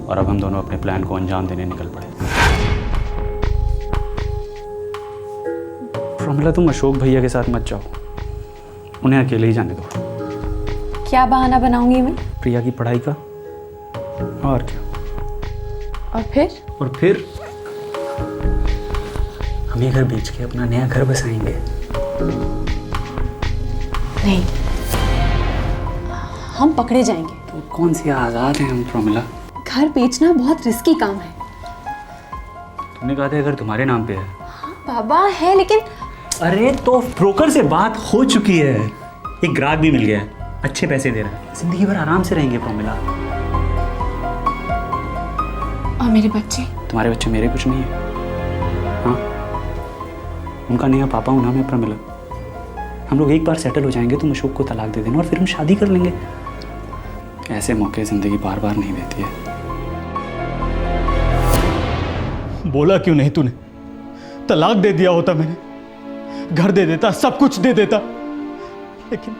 और अब हम दोनों अपने प्लान को अंजाम देने निकल पड़े। प्रोमिला, तुम अशोक भैया के साथ मत जाओ, उन्हें अकेले ही जाने दो। क्या बहाना बनाऊंगी मैं? प्रिया की पढ़ाई का। और क्या? और फिर हम ये घर बेच के अपना नया घर बसाएंगे। नहीं, हम पकड़े जाएंगे। तो कौन से आज़ाद हैं हम प्रोमिला? घर बेचना बहुत रिस्की काम है। तुमने कहा था घर तुम्हारे नाम पे है। बाबा है, लेकिन अरे तो ब्रोकर से बात हो चुकी है, एक ग्राहक भी मिल गया है, अच्छे पैसे दे रहा है, जिंदगी भर आराम से रहेंगे प्रोमिला। और मेरे बच्चे? तुम्हारे बच्चे मेरे कुछ नहीं है। हाँ, उनका नया पापा हूं ना मैं प्रोमिला। हम लोग एक बार सेटल हो जाएंगे, तुम अशोक को तलाक दे देना और फिर हम शादी कर लेंगे। ऐसे मौके जिंदगी बार बार नहीं देती है। बोला क्यों नहीं तूने? तलाक दे दिया होता मैंने, घर दे देता, सब कुछ दे देता, लेकिन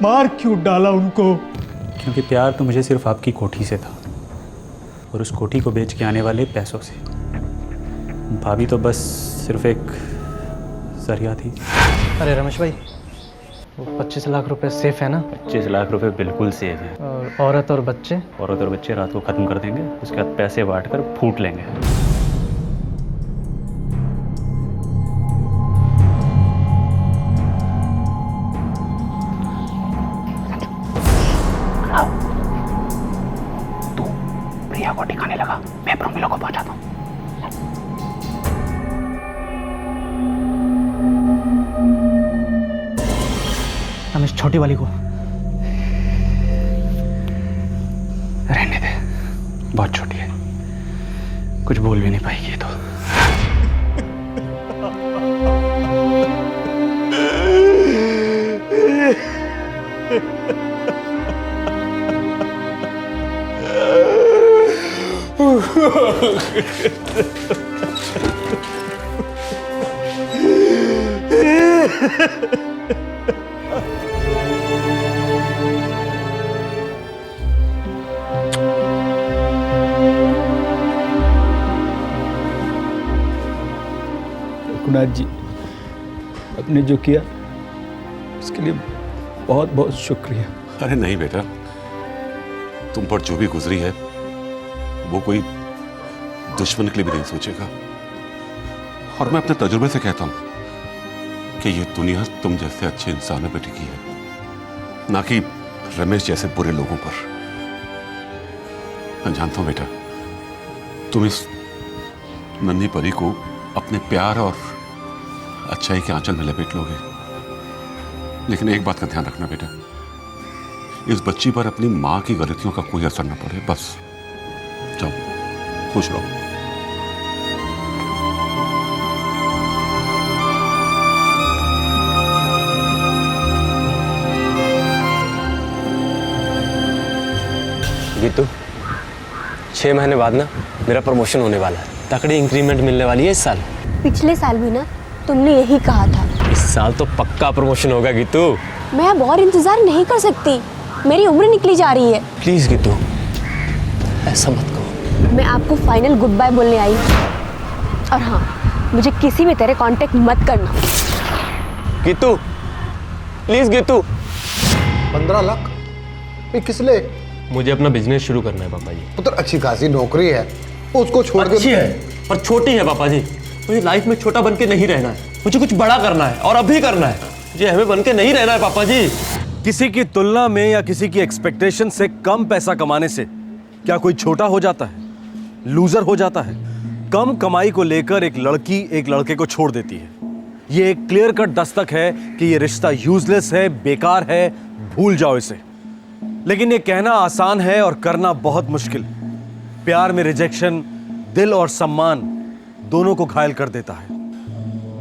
मार क्यों डाला उनको? क्योंकि प्यार तो मुझे सिर्फ आपकी कोठी से था और उस कोठी को बेच के आने वाले पैसों से। भाभी तो बस सिर्फ एक जरिया थी। अरे रमेश भाई, वो 25 लाख रुपए सेफ है ना? 25 लाख रुपए बिल्कुल सेफ है। और औरत और बच्चे? औरत और बच्चे रात को ख़त्म कर देंगे, उसके बाद पैसे बांट कर फूट लेंगे। तू प्रिया को ठिकाने लगा, मैं प्रोमिला को पहुंचाता हूँ। रमेश, छोटी वाली को रहने दे, बहुत छोटी है, कुछ बोल भी नहीं पाएगी तो। रघुनाथ जी, आपने जो किया उसके लिए बहुत बहुत शुक्रिया। अरे नहीं बेटा, तुम पर जो भी गुजरी है वो कोई दुश्मन के लिए भी नहीं सोचेगा। और मैं अपने तजुर्बे से कहता हूं कि ये दुनिया तुम जैसे अच्छे इंसानों पर टिकी है, ना कि रमेश जैसे बुरे लोगों पर। मैं जानता हूं बेटा, तुम इस नन्ही परी को अपने प्यार और अच्छाई के आंचल में लपेट लोगे, लेकिन एक बात का ध्यान रखना बेटा, इस बच्ची पर अपनी मां की गलतियों का कोई असर न पड़े। बस जाओ, खुश रहो। गीतू, 6 महीने बाद ना मेरा प्रमोशन होने वाला है। तकड़ी इंक्रीमेंट मिलने वाली है इस साल। पिछले साल भी ना तुमने यही कहा था। इस साल तो पक्का प्रमोशन होगा गीतू। मैं अब और इंतजार नहीं कर सकती, मेरी उम्र निकली जा रही है। प्लीज गीतू, ऐसा मत कहो। मैं आपको फाइनल गुड बाय बोलने आई हूँ। और हाँ, मुझे किसी भी तरह कांटेक्ट मत करना। गीतू, प्लीज गीतू। 15 लाख? ये किस लिए? मुझे अपना बिजनेस शुरू करना है पापा जी। पुत्र, अच्छी खासी नौकरी है, उसको छोड़ के। अच्छी है पर छोटी है पापा जी। मुझे लाइफ में छोटा बन के नहीं रहना है, मुझे कुछ बड़ा करना है और अभी करना है। मुझे हमें बन के नहीं रहना है पापा जी। किसी की तुलना में या किसी की एक्सपेक्टेशन से कम पैसा कमाने से क्या कोई छोटा हो जाता है, लूजर हो जाता है? कम कमाई को लेकर एक लड़की एक लड़के को छोड़ देती है। ये एक क्लियर कट दस्तक है कि ये रिश्ता यूजलेस है, बेकार है, भूल जाओ इसे। लेकिन ये कहना आसान है और करना बहुत मुश्किल। प्यार में रिजेक्शन दिल और सम्मान दोनों को घायल कर देता है।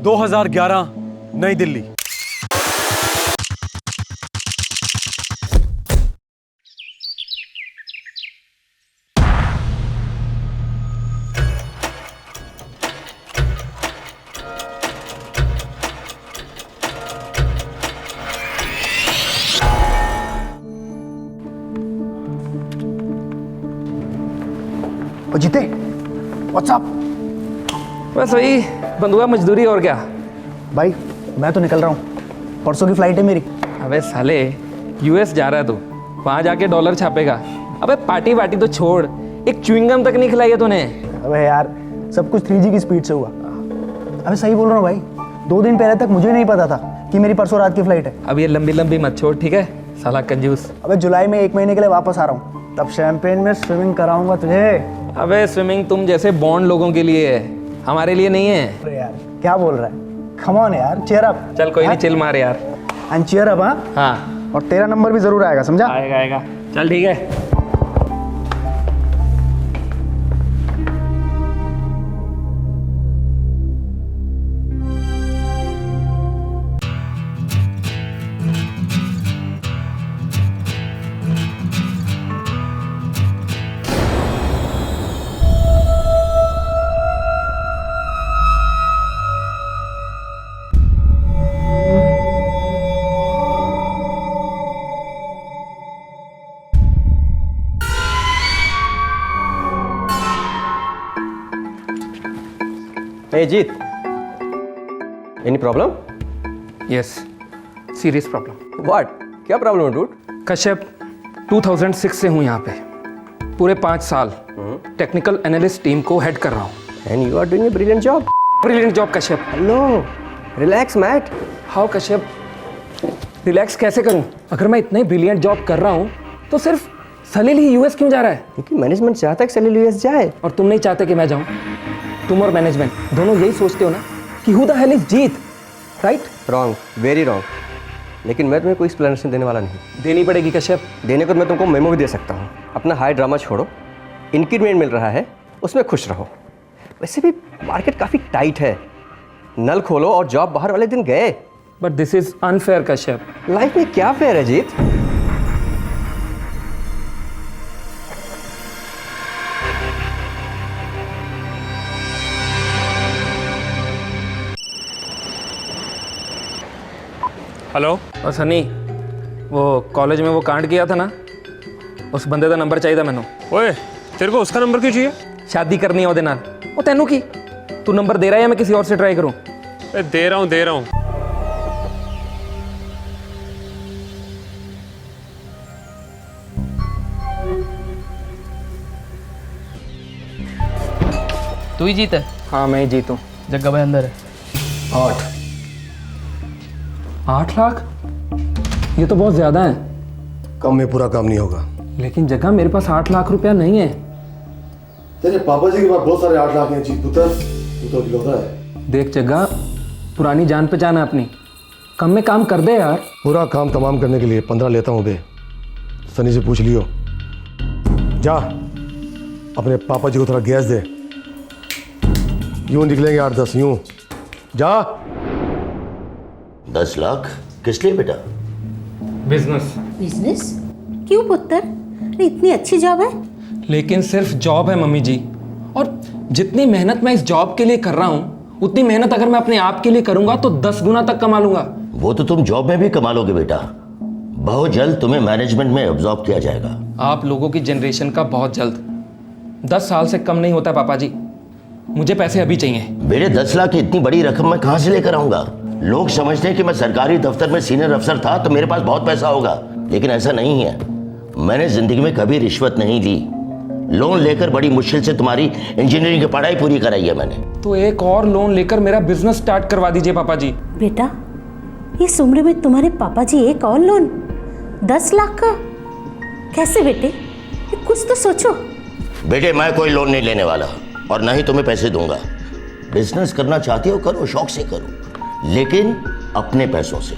2011 नई दिल्ली। ओ जीते, व्हाट्सअप? बस वही बंधुआ मजदूरी और क्या। भाई मैं तो निकल रहा हूँ, परसों की फ्लाइट है मेरी। अबे साले, यूएस जा रहा है तू, वहाँ जाके डॉलर छापेगा। अबे पार्टी वार्टी तो छोड़, एक च्युइंगम तक नहीं खिलाई है तूने। अबे यार, सब कुछ 3G की स्पीड से हुआ। अबे सही बोल रहा हूँ भाई, 2 दिन पहले तक मुझे नहीं पता था कि मेरी परसों रात की फ्लाइट है। अब ये लंबी लंबी मत छोड़, ठीक है साला कंजूस। अबे जुलाई में 1 महीने के लिए वापस आ रहा हूँ, तब शैंपेन में स्विमिंग कराऊंगा तुझे। अबे स्विमिंग तुम जैसे बॉन्ड लोगों के लिए है, हमारे लिए नहीं है। अरे यार क्या बोल रहा है? कम ऑन यार, चीयर अप। चल कोई नहीं, चिल मार यार। And cheer up. हाँ, और तेरा नंबर भी जरूर आएगा, समझा? आएगा आएगा, चल ठीक है। Hey Jeet, any problem? Yes, serious problem. What? क्या प्रॉब्लम है डूड? कश्यप, 2006 से हूँ यहाँ पे, पूरे 5 साल टेक्निकल एनालिस्ट टीम को हेड कर रहा हूँ। And you are doing a brilliant job. Brilliant job Kashyap. Hello, relax Matt. How Kashyap? Relax कैसे करूँ? अगर मैं इतने ब्रिलियंट जॉब कर रहा हूँ तो सिर्फ सलील ही यूएस क्यों जा रहा है? क्योंकि मैनेजमेंट चाहता है कि सलील यूएस जाए। और तुम नहीं चाहते कि मैं जाऊँ? तुम और मैनेजमेंट दोनों यही सोचते हो ना कि who the hell is Jeet, right? Wrong, very wrong. लेकिन मैं तुम्हें कोई एक्सप्लेनेशन देने वाला नहीं। देनी पड़ेगी कश्यप। देने को मैं तुमको मेमो भी दे सकता हूँ। अपना हाई ड्रामा छोड़ो, इंक्रीमेंट मिल रहा है उसमें खुश रहो। वैसे भी मार्केट काफ़ी टाइट है, नल खोलो और जॉब बाहर वाले दिन गए। But this is unfair Kashyap. Life में क्या फेयर है जीत? हेलो। और सनी, वो कॉलेज में वो कांड किया था ना, उस बंदे का नंबर चाहिए था मैंने। ओए, तेरे को उसका नंबर क्यों चाहिए? शादी करनी है ਉਹਦੇ ਨਾਲ। ਉਹ ਤੈਨੂੰ ਕੀ? तू नंबर दे रहा है या मैं किसी और से ट्राई करूं? दे रहा हूं। तू ही जीता है? हाँ मैं ही जीतूँ। जग्गा भाई अंदर है। 8 लाख? ये तो बहुत ज़्यादा है। कम में पूरा काम नहीं होगा। लेकिन जगह मेरे पास 8 लाख रुपया नहीं है। तेरे पापा जी के पास बहुत सारे 8 लाख हैं जी पुत्र, तू तो इकलौता है। देख जगह, पुरानी जान पहचान है अपनी, कम में काम कर दे यार। पूरा काम तमाम करने के लिए 15 लेता हूँ बे। सनी से पूछ लियो। जा अपने पापा जी को थोड़ा गैस दे। यूं निकलेंगे 8-10 यूं। जा। 10 लाख किस लिए बेटा? बिजनेस। बिजनेस? क्यों पुत्र? अरे इतनी अच्छी जॉब है। लेकिन सिर्फ जॉब है मम्मी जी, और जितनी मेहनत मैं इस जॉब के लिए कर रहा हूँ उतनी मेहनत अगर मैं अपने आप के लिए करूंगा तो 10 गुना तक कमा लूंगा। वो तो तुम जॉब में भी कमा लोगे बेटा, बहुत जल्द तुम्हें मैनेजमेंट में एब्जॉर्ब किया जाएगा। आप लोगों की जनरेशन का बहुत जल्द। 10 साल से कम नहीं होता पापा जी, मुझे पैसे अभी चाहिए। बेटे 10 लाख की इतनी बड़ी रकम मैं कहाँ से लेकर आऊंगा? लोग समझते हैं कि मैं सरकारी दफ्तर में सीनियर अफसर था तो मेरे पास बहुत पैसा होगा, लेकिन ऐसा नहीं है। मैंने जिंदगी में कभी रिश्वत नहीं ली। लोन लेकर बड़ी मुश्किल से तुम्हारी इंजीनियरिंग की पढ़ाई पूरी कराई है मैंने। तो एक और लोन लेकर मेरा बिजनेस स्टार्ट करवा दीजिए पापा जी। बेटा इस उम्र में तुम्हारे पापा जी एक और लोन 10 लाख का? कैसे बेटे, ये कुछ तो सोचो। बेटे मैं कोई लोन नहीं लेने वाला और ना ही तुम्हें पैसे दूंगा। बिजनेस करना चाहते हो करो, शौक से करो, लेकिन अपने पैसों से।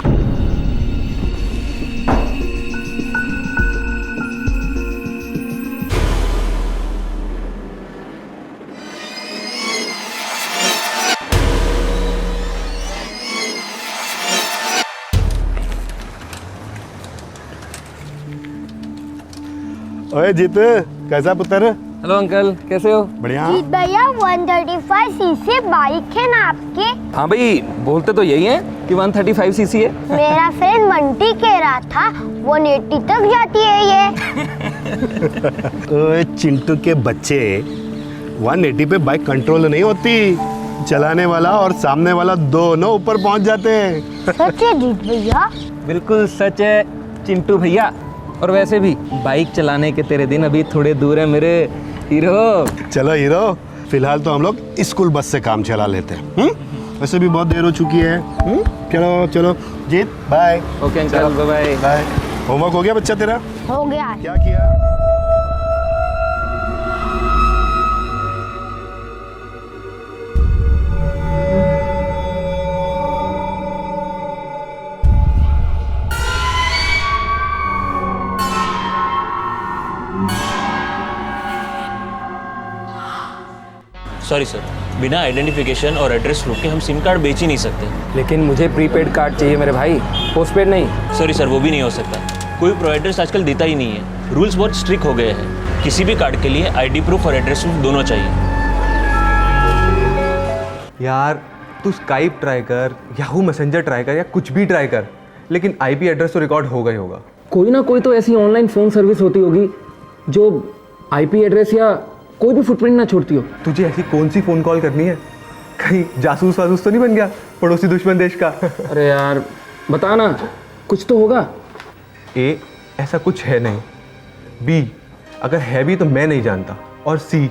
ओए जीत, कैसा पुत्र? हेलो अंकल, कैसे हो? बढ़िया। जीत भैया 135 सीसी बाइक है ना आपके? हाँ भाई, बोलते तो यही है कि 135 सीसी है। मेरा फ्रेंड मंटी कह रहा था 180 तक जाती है ये। ओए चिंटू के बच्चे, 180 पे बाइक कंट्रोल नहीं होती, चलाने वाला और सामने वाला दोनों ऊपर पहुंच जाते हैं। सच है जीत भैया? बिल्कुल सच है चिंटू भैया। और वैसे भी बाइक चलाने के तेरे दिन अभी थोड़े दूर है मेरे हीरो। चलो हीरो, फिलहाल तो हम लोग स्कूल बस से काम चला लेते हैं। वैसे भी बहुत देर हो चुकी है। चलो चलो Jeet, bye. Okay uncle, bye bye. Bye. Homework हो गया बच्चा तेरा? हो गया। क्या किया? सॉरी सर, बिना आइडेंटिफिकेशन और एड्रेस प्रूफ के हम सिम कार्ड बेच ही नहीं सकते। लेकिन मुझे प्रीपेड कार्ड चाहिए मेरे भाई, पोस्टपेड नहीं। सॉरी सर, वो भी नहीं हो सकता। कोई प्रोवाइडर्स आजकल देता ही नहीं है। रूल्स बहुत स्ट्रिक्ट हो गए हैं। किसी भी कार्ड के लिए आईडी प्रूफ और एड्रेस प्रूफ दोनों चाहिए। यार तू स्काइप ट्राई कर, याहू मैसेंजर ट्राई कर, या कुछ भी ट्राई कर, लेकिन आईपी एड्रेस तो रिकॉर्ड होगा ही होगा। कोई ना कोई तो ऐसी ऑनलाइन फ़ोन सर्विस होती होगी जो आईपी एड्रेस या कोई भी फुटप्रिंट ना छोड़ती हो। तुझे ऐसी कौन सी फ़ोन कॉल करनी है? कहीं जासूस वासूस तो नहीं बन गया, पड़ोसी दुश्मन देश का? अरे यार बता ना, कुछ तो होगा। ए, ऐसा कुछ है नहीं। बी, अगर है भी तो मैं नहीं जानता। और सी,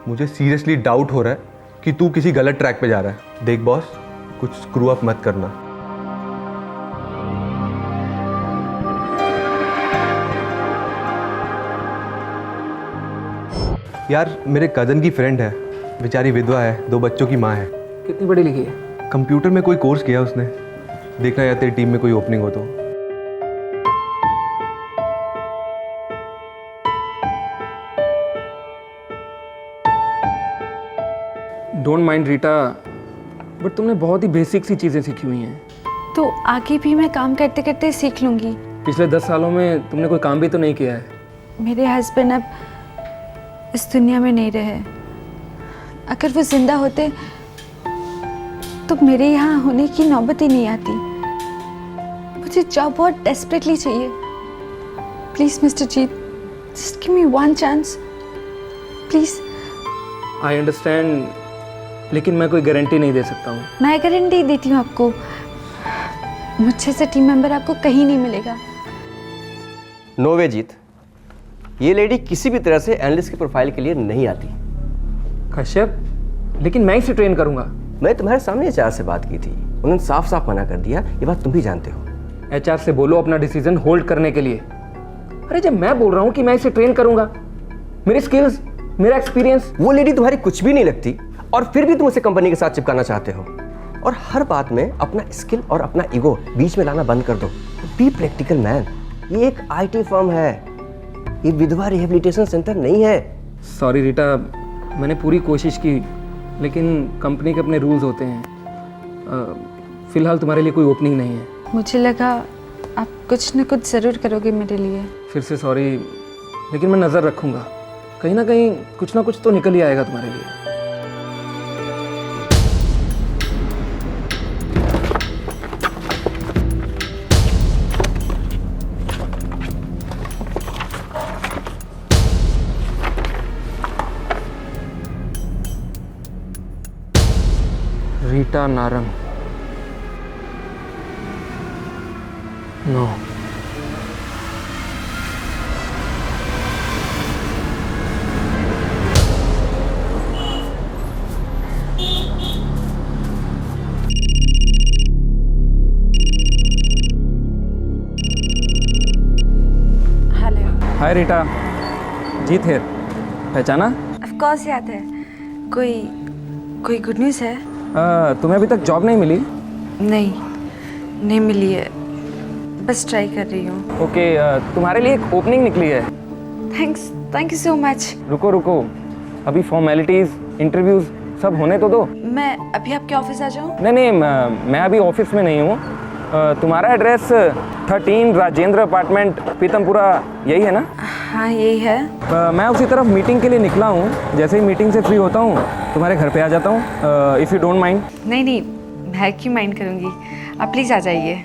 मुझे सीरियसली डाउट हो रहा है कि तू किसी गलत ट्रैक पे जा रहा है। देख बॉस, कुछ स्क्रू अप मत करना। यार मेरे कज़न की फ्रेंड है, बेचारी विधवा है, 2 बच्चों की माँ है। कितनी पढ़ी लिखी है? कंप्यूटर में कोई कोर्स किया उसने। देखना यार तेरी टीम में कोई ओपनिंग हो तो। डोंट माइंड रीटा, बट तुमने बहुत ही बेसिक सी चीज़ें सीखी हुई हैं। तो आगे भी मैं काम करते करते सीख लूँगी। पिछले 10 सालों में तुमने कोई काम भी तो नहीं किया है। मेरे हस्बैंड अब इस दुनिया में नहीं रहे। अगर वो जिंदा होते तो मेरे यहाँ होने की नौबत ही नहीं आती। मुझे जॉब बहुत डेस्परेटली चाहिए। Please mister Jeet, just give me one chance please. I understand, लेकिन मैं कोई गारंटी नहीं दे सकता हूँ। मैं गारंटी देती हूँ आपको, मुझसे से टीम मेंबर आपको कहीं नहीं मिलेगा। नो वे जीत, ये लेडी किसी भी तरह से एनालिस्ट की प्रोफाइल के लिए नहीं आती। कश्यप, लेकिन मैं इसे ट्रेन करूंगा। मैं तुम्हारे सामने एचआर से बात की थी, उन्होंने साफ साफ मना कर दिया। ये बात तुम भी जानते हो। एचआर से बोलो अपना डिसीजन होल्ड करने के लिए। अरे जब मैं बोल रहा हूँ कि मैं इसे ट्रेन करूंगा, मेरी स्किल्स, मेरा एक्सपीरियंस। वो लेडी तुम्हारी कुछ भी नहीं लगती और फिर भी तुम उसे कंपनी के साथ चिपकाना चाहते हो। और हर बात में अपना स्किल और अपना ईगो बीच में लाना बंद कर दो। Be practical man. ये एक आईटी फर्म है, ये विधवा रिहेबिलिटेशन सेंटर नहीं है। सॉरी रीटा, मैंने पूरी कोशिश की, लेकिन कंपनी के अपने रूल्स होते हैं। फिलहाल तुम्हारे लिए कोई ओपनिंग नहीं है। मुझे लगा आप कुछ न कुछ ज़रूर करोगे मेरे लिए। फिर से सॉरी, लेकिन मैं नज़र रखूंगा। कहीं ना कहीं कुछ ना कुछ तो निकल ही आएगा तुम्हारे लिए। रीटा नारंग, नो। हाय रीटा, जीत है, पहचाना? ऑफ कोर्स याद है। कोई गुड न्यूज़ है? तुम्हें अभी तक जॉब नहीं मिली? नहीं मिली है, बस ट्राई कर रही हूँ। ओके, तुम्हारे लिए एक ओपनिंग निकली है। Thank you so much. रुको, अभी फॉर्मेलिटीज, इंटरव्यूज सब होने तो दो। मैं अभी आपके ऑफिस आ जाऊँ? नहीं, मैं अभी ऑफिस में नहीं हूँ। तुम्हारा एड्रेस 13 राजेंद्र अपार्टमेंट, पीतमपुरा, यही है ना? हाँ यही है। मैं उसी तरफ मीटिंग के लिए निकला हूँ। जैसे ही मीटिंग से फ्री होता हूँ तुम्हारे घर पे आ जाता हूँ, इफ़ यू डोंट माइंड। नहीं, मैं क्यों माइंड करूँगी, आप प्लीज़ आ जाइए।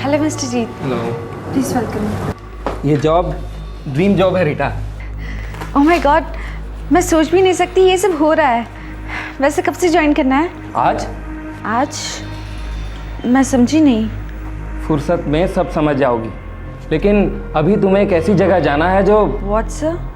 Hello mister Jeet. Hello, please welcome. ये जॉब ड्रीम जॉब है रीटा। ओह माय गॉड, मैं सोच भी नहीं सकती ये सब हो रहा है। वैसे कब से ज्वाइन करना है? आज मैं समझी नहीं। फुर्सत में सब समझ जाओगी, लेकिन अभी तुम्हें एक ऐसी जगह जाना है जो। What sir?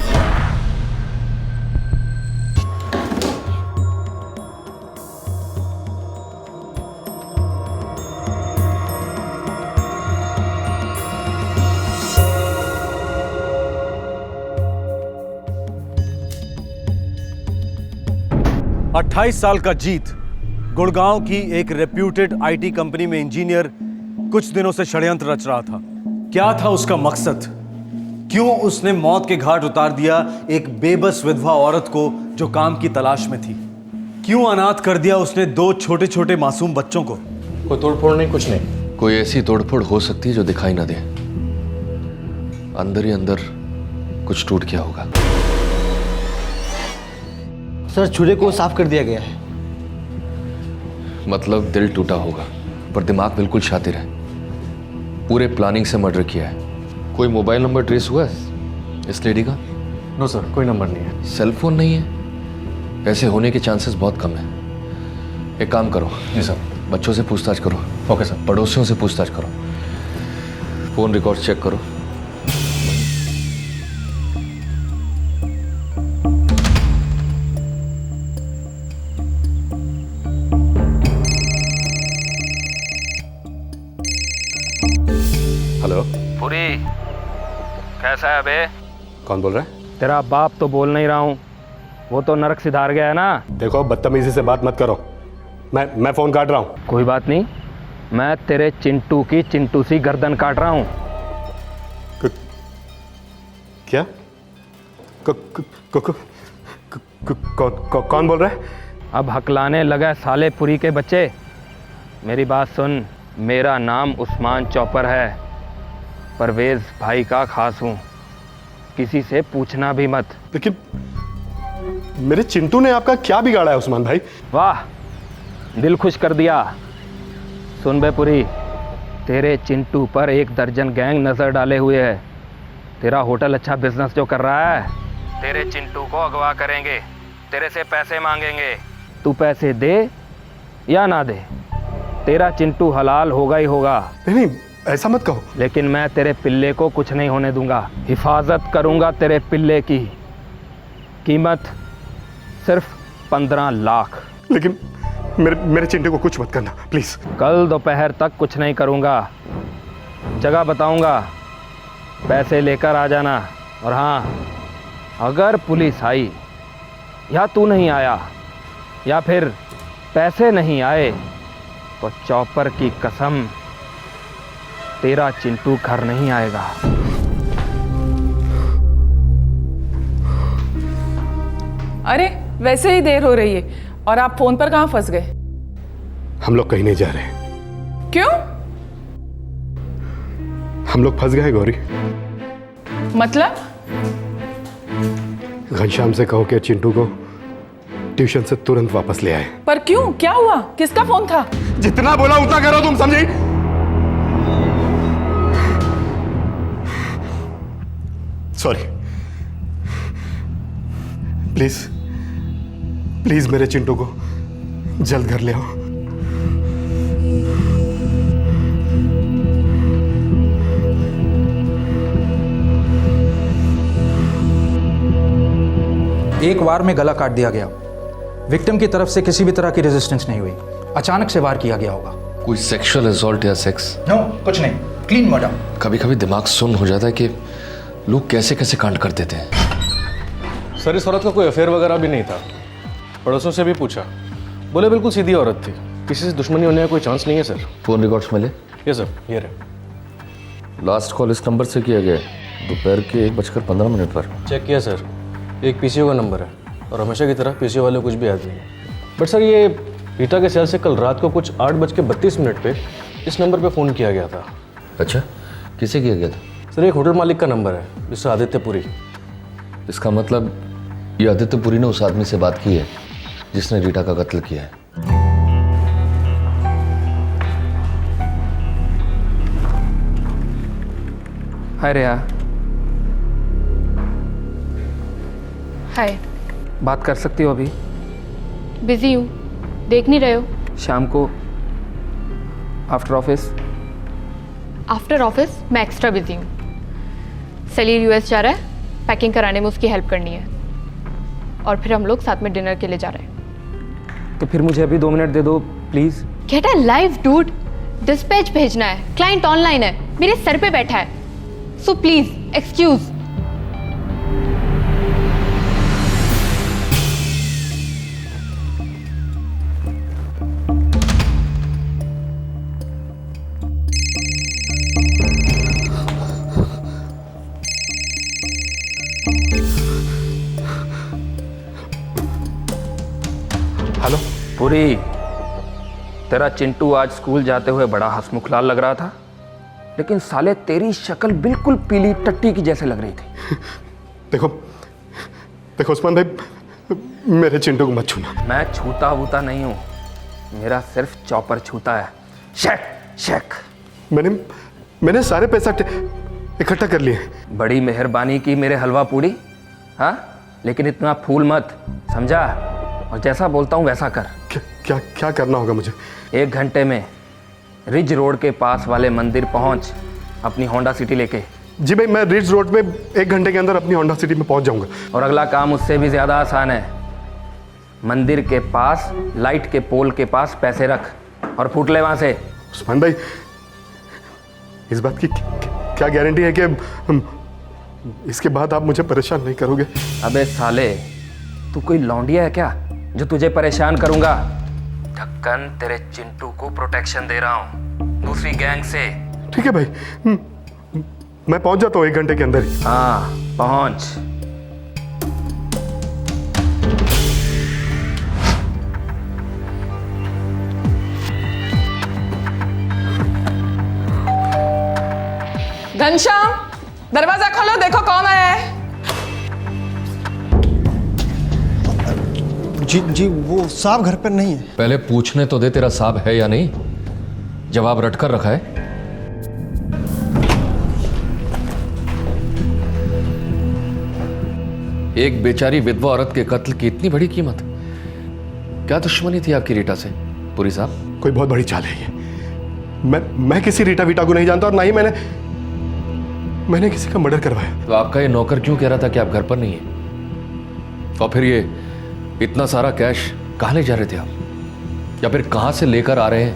अट्ठाईस साल का जीत गुड़गांव की एक रेप्यूटेड आईटी कंपनी में इंजीनियर कुछ दिनों से षड्यंत्र रच रहा था। क्या था उसका मकसद? क्यों उसने मौत के घाट उतार दिया एक बेबस विधवा औरत को जो काम की तलाश में थी? क्यों अनाथ कर दिया उसने दो छोटे छोटे मासूम बच्चों को? कोई तोड़फोड़ नहीं, कुछ नहीं। कोई ऐसी तोड़फोड़ हो सकती है जो दिखाई ना दे। अंदर ही अंदर कुछ टूट गया होगा। सर, छुरे को साफ कर दिया गया है। मतलब दिल टूटा होगा, पर दिमाग बिल्कुल शातिर है। पूरे प्लानिंग से मर्डर किया है। कोई मोबाइल नंबर ट्रेस हुआ है इस लेडी का? नो सर, कोई नंबर नहीं है। सेल फोन नहीं है? ऐसे होने के चांसेस बहुत कम है। एक काम करो। जी सर। बच्चों से पूछताछ करो। Okay sir. पड़ोसियों से पूछताछ करो। फोन रिकॉर्ड चेक करो। हेलो पुरी, कैसा है बे? कौन बोल रहा है? तेरा बाप तो बोल नहीं रहा हूँ, वो तो नरक सिधार गया है ना। देखो, बदतमीजी से बात मत करो। मैं फोन काट रहा हूँ। कोई बात नहीं, मैं तेरे चिंटू की चिंटू सी गर्दन काट रहा हूँ। क्या? कौन बोल रहा है? अब हकलाने लगा साले पुरी के बच्चे। मेरी बात सुन, मेरा नाम उस्मान चौपर है, परवेज भाई का खास हूँ। किसी से पूछना भी मत। लेकिन मेरे चिंटू ने आपका क्या बिगाड़ा है उस्मान भाई? वाह, दिल खुश कर दिया। सुन बे पुरी, तेरे चिंटू पर 1 दर्जन गैंग नजर डाले हुए है। तेरा होटल अच्छा बिजनेस जो कर रहा है, तेरे चिंटू को अगवा करेंगे, तेरे से पैसे मांगेंगे। तू पैसे दे या ना दे, तेरा चिंटू हलाल होगा ही होगा। नहीं, ऐसा मत कहो। लेकिन मैं तेरे पिल्ले को कुछ नहीं होने दूंगा। हिफाजत करूंगा तेरे पिल्ले की। कीमत सिर्फ 15 लाख। लेकिन मेरे चिंटू को कुछ मत करना प्लीज। कल दोपहर तक कुछ नहीं करूंगा। जगह बताऊंगा, पैसे लेकर आ जाना। और हाँ, अगर पुलिस आई या तू नहीं आया या फिर पैसे नहीं आए तो चौपर की कसम, तेरा चिंटू घर नहीं आएगा। अरे वैसे ही देर हो रही है और आप फोन पर कहाँ फंस गए? हम लोग कहीं नहीं जा रहे। क्यों? हम लोग फंस गए गौरी। मतलब? घनश्याम से कहो कि चिंटू को ट्यूशन से तुरंत वापस ले आए। पर क्यों? क्या हुआ? किसका फोन था? जितना बोला उतना करो, तुम समझी? सॉरी। प्लीज प्लीज मेरे चिंटू को जल्द घर ले आओ। एक वार में गला काट दिया गया। विक्टिम की तरफ से किसी भी तरह की रेजिस्टेंस नहीं हुई। अचानक से वार किया गया होगा। कोई सेक्सुअल असॉल्ट या सेक्स? नो, कुछ नहीं, क्लीन मर्डर। कभी कभी दिमाग सुन्न हो जाता है कि लोग कैसे कैसे कांड कर देते हैं। सर इस औरत का कोई अफेयर वगैरह भी नहीं था। पड़ोसों से भी पूछा, बोले बिल्कुल सीधी औरत थी, किसी से दुश्मनी होने का कोई चांस नहीं है सर। फोन रिकॉर्ड्स मिले? ये सर, ये रहे। लास्ट कॉल इस नंबर से किया गया दोपहर के 1:15 पर। चेक किया सर, एक पीसीओ का नंबर है और हमेशा की तरह पीसीओ वाले कुछ भी याद नहीं। बट सर ये रीटा के सेल से कल रात को कुछ 8:32 पे इस नंबर पे फ़ोन किया गया था। अच्छा, किसे किया गया था? सर एक होटल मालिक का नंबर है, जिससे आदित्यपुरी। इसका मतलब ये आदित्यपुरी ने उस आदमी से बात की है जिसने रीटा का कत्ल किया है। हाय रेया। हाय। बात कर सकती हो अभी? बिजी हूँ, देख नहीं रहे हो? शाम को आफ्टर ऑफिस? आफ्टर ऑफिस मैं एक्स्ट्रा बिजी हूँ। सलील यूएस जा रहा है, पैकिंग कराने में उसकी हेल्प करनी है और फिर हम लोग साथ में डिनर के लिए जा रहे हैं। तो फिर मुझे अभी 2 मिनट दे दो please. Get a life dude, dispatch भेजना है, क्लाइंट ऑनलाइन है, मेरे सर पे बैठा है, so please excuse. Hello Puri, तेरा चिंटू आज स्कूल जाते हुए बड़ा हंसमुख लाल लग रहा था, लेकिन साले तेरी शक्ल बिल्कुल पीली टट्टी की जैसे लग रही थी। देखो देखो उस्मान भाई, मेरे चिंटू को मत छूना। मैं छूता वूता नहीं हूँ, मेरा सिर्फ चॉपर छूता है। Shake shake. मैंने सारे पैसा इकट्ठा कर लिए। बड़ी मेहरबानी की मेरे हलवा पूड़ी। हाँ, लेकिन इतना फूल मत, समझा? और जैसा बोलता हूँ वैसा कर। क्या क्या करना होगा मुझे? 1 घंटे में रिज रोड के पास वाले मंदिर पहुंच अपनी होंडा सिटी लेके। जी भाई, मैं रिज रोड में 1 घंटे के अंदर अपनी होंडा सिटी में पहुंच जाऊंगा। और अगला काम उससे भी ज्यादा आसान है। मंदिर के पास लाइट के पोल के पास पैसे रख और फूट ले वहां से। उस्मान भाई, इस बात की क्या गारंटी है कि इसके बाद आप मुझे परेशान नहीं करोगे? अबे साले, तू कोई लौंडिया है क्या जो तुझे परेशान करूंगा? ढक्कन तेरे चिंटू को प्रोटेक्शन दे रहा हूं दूसरी गैंग से। ठीक है भाई, मैं पहुंच जाता हूँ 1 घंटे के अंदर ही। हाँ पहुंच। घनश्याम, दरवाजा खोलो, देखो कौन आया है। जी जी, वो साहब घर पर नहीं है। पहले पूछने तो दे तेरा साहब है या नहीं, जवाब रट कर रखा है। एक बेचारी विधवा औरत के कत्ल की इतनी बड़ी कीमत, क्या दुश्मनी थी आपकी रीटा से पुरी साहब? कोई बहुत बड़ी चाल है ये। मैं किसी रीटा वीटा को नहीं जानता और ना ही मैंने किसी का मर्डर करवाया। तो आपका ये नौकर क्यों कह रहा था कि आप घर पर नहीं है? और फिर ये इतना सारा कैश कहाँ ले जा रहे थे आप, या फिर कहाँ से लेकर आ रहे हैं?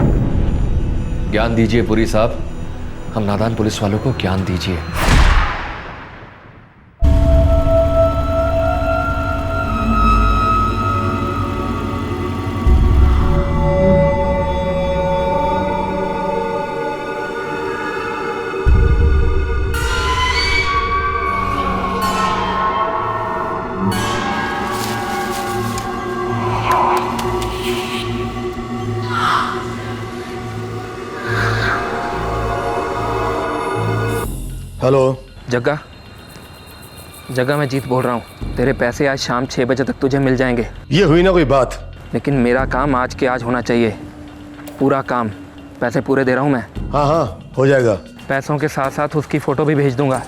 ज्ञान दीजिए पुरी साहब, हम नादान पुलिस वालों को ज्ञान दीजिए। हेलो जग्गा मैं जीत बोल रहा हूँ। तेरे पैसे आज शाम 6 बजे तक तुझे मिल जाएंगे। ये हुई ना कोई बात? लेकिन मेरा काम आज के आज होना चाहिए, पूरा काम। पैसे पूरे दे रहा हूँ मैं। हाँ हाँ हो जाएगा। पैसों के साथ साथ उसकी फ़ोटो भी भेज दूंगा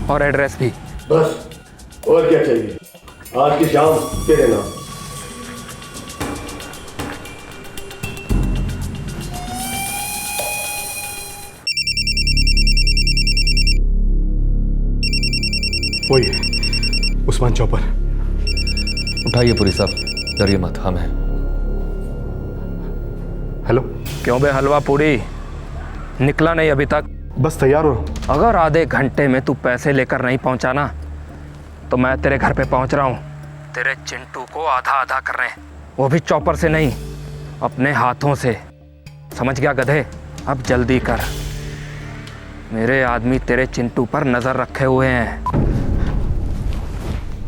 और एड्रेस भी। बस और क्या चाहिए? आज की शाम तेरे नाम। वही है उस्मान चौपर। उठाइए पुरी साहब, डरिए मत, हम हैं। हेलो। क्यों बे हलवा पूरी, निकला नहीं अभी तक? बस तैयार हो। अगर आधे घंटे में तू पैसे लेकर नहीं पहुंचा ना, तो मैं तेरे घर पे पहुंच रहा हूँ। तेरे चिंटू को आधा आधा कर रहे हैं, वो भी चॉपर से नहीं, अपने हाथों से। समझ गया गधे? अब जल्दी कर, मेरे आदमी तेरे चिंटू पर नजर रखे हुए हैं।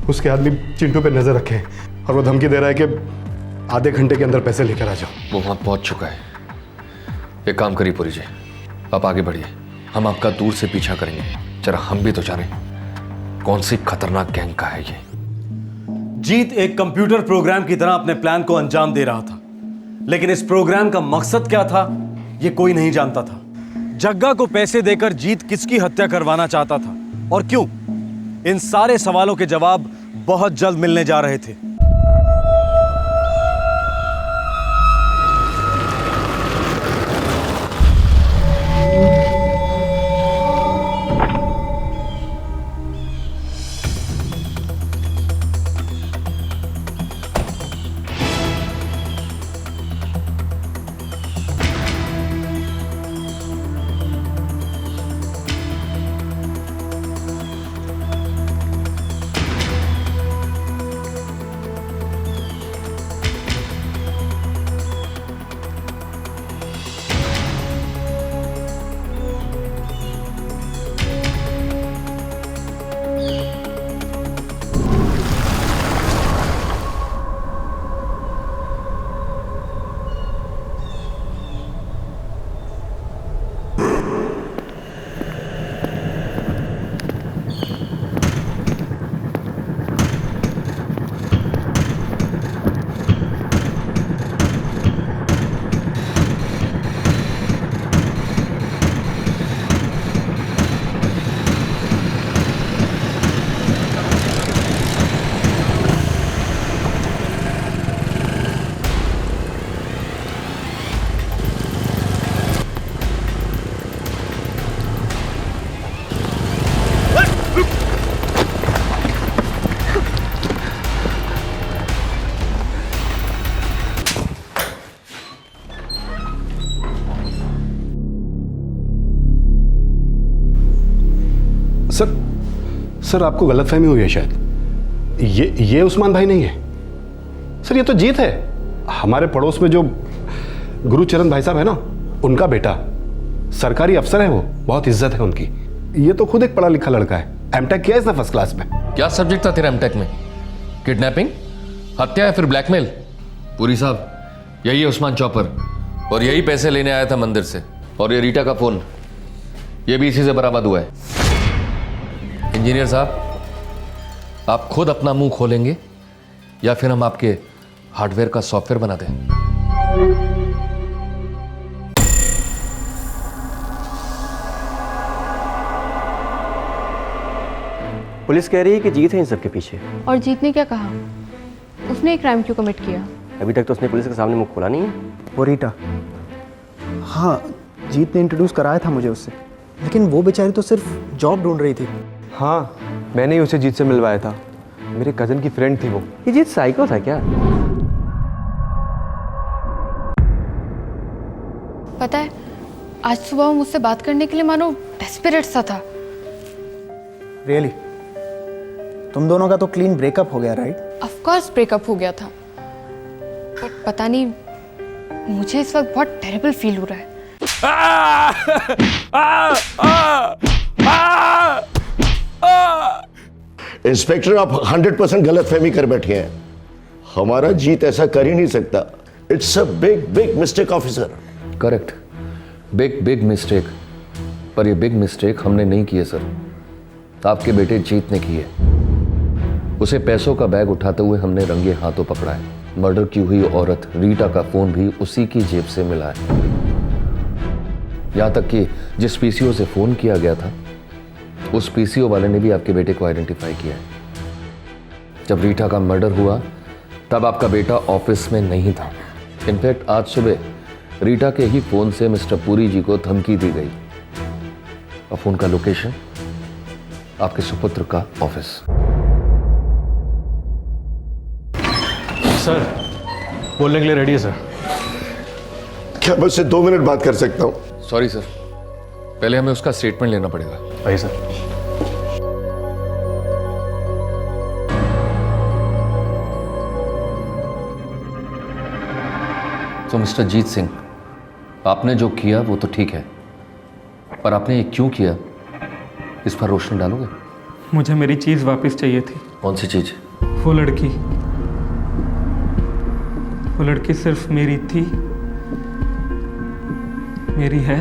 उसके आदमी चिंटू पे नजर रखे और वो धमकी दे रहा है कि आधे घंटे के अंदर पैसे लेकर आ जाओ। वो वहां पहुंच चुका है। एक काम करिए पुरी जी, आप आगे बढ़िए, हम आपका दूर से पीछा करेंगे। जरा हम भी तो जाने कौन सी खतरनाक गैंग का है ये। जीत एक कंप्यूटर प्रोग्राम की तरह अपने प्लान को अंजाम दे रहा था, लेकिन इस प्रोग्राम का मकसद क्या था ये कोई नहीं जानता था। जग्गा को पैसे देकर जीत किसकी हत्या करवाना चाहता था और क्यों? इन सारे सवालों के जवाब बहुत जल्द मिलने जा रहे थे। सर आपको गलतफहमी हुई है शायद। ये उस्मान भाई नहीं है सर, ये तो जीत है। हमारे पड़ोस में जो गुरुचरण भाई साहब है ना, उनका बेटा सरकारी अफसर है, वो बहुत इज्जत है उनकी। ये तो खुद एक पढ़ा लिखा लड़का है, एमटेक किया इसने फर्स्ट क्लास में। क्या सब्जेक्ट था तेरा एमटेक में? किडनैपिंग, हत्या या फिर ब्लैकमेल? पुरी साहब यही है उस्मान चौपर, और यही पैसे लेने आया था मंदिर से। और ये रीटा का फोन, ये भी इसी से बरामद हुआ है। इंजीनियर साहब, आप खुद अपना मुंह खोलेंगे या फिर हम आपके हार्डवेयर का सॉफ्टवेयर बना दे। पुलिस कह रही है कि जीत है इन सब के पीछे। और जीत ने क्या कहा? उसने एक क्राइम क्यों कमिट किया? अभी तक तो उसने पुलिस के सामने मुंह खोला नहीं है। वो रीटा, हाँ जीत ने इंट्रोड्यूस कराया था मुझे उससे, लेकिन वो बेचारी तो सिर्फ जॉब ढूंढ रही थी। हाँ, मैंने ही उसे जीत से मिलवाया था। मेरे कजन की फ्रेंड थी वो। ये जीत साइको था क्या? पता है, आज सुबह वो मुझसे बात करने के लिए मानो डेस्परेट सा था। रियली? तुम दोनों का तो क्लीन ब्रेकअप हो गया, राइट? ऑफ कोर्स ब्रेकअप हो गया था, बट पता नहीं मुझे इस वक्त बहुत टेरिबल फील हो रहा है। इंस्पेक्टर, आप 100% गलतफहमी कर बैठे हैं। हमारा जीत ऐसा कर ही नहीं सकता। It's a big big mistake officer. Correct, big mistake. पर ये बिग मिस्टेक हमने नहीं की है सर, आपके बेटे जीत ने की है। उसे पैसों का बैग उठाते हुए हमने रंगे हाथों पकड़ा है। मर्डर की हुई औरत रीटा का फोन भी उसी की जेब से मिला है। यहां तक कि जिस पीसीओ से फोन किया गया था, उस पीसीओ वाले ने भी आपके बेटे को आइडेंटिफाई किया है। जब रीटा का मर्डर हुआ तब आपका बेटा ऑफिस में नहीं था। इनफैक्ट आज सुबह रीटा के ही फोन से मिस्टर पुरी जी को धमकी दी गई और फोन का लोकेशन आपके सुपुत्र का ऑफिस। सर, बोलने के लिए रेडी है सर। क्या मैं उससे 2 मिनट बात कर सकता हूँ? सॉरी सर, पहले हमें उसका स्टेटमेंट लेना पड़ेगा। आइए सर। तो मिस्टर जीत सिंह, आपने जो किया वो तो ठीक है, पर आपने ये क्यों किया, इस पर रोशनी डालोगे? मुझे मेरी चीज़ वापस चाहिए थी। कौन सी चीज? वो लड़की सिर्फ मेरी थी, मेरी है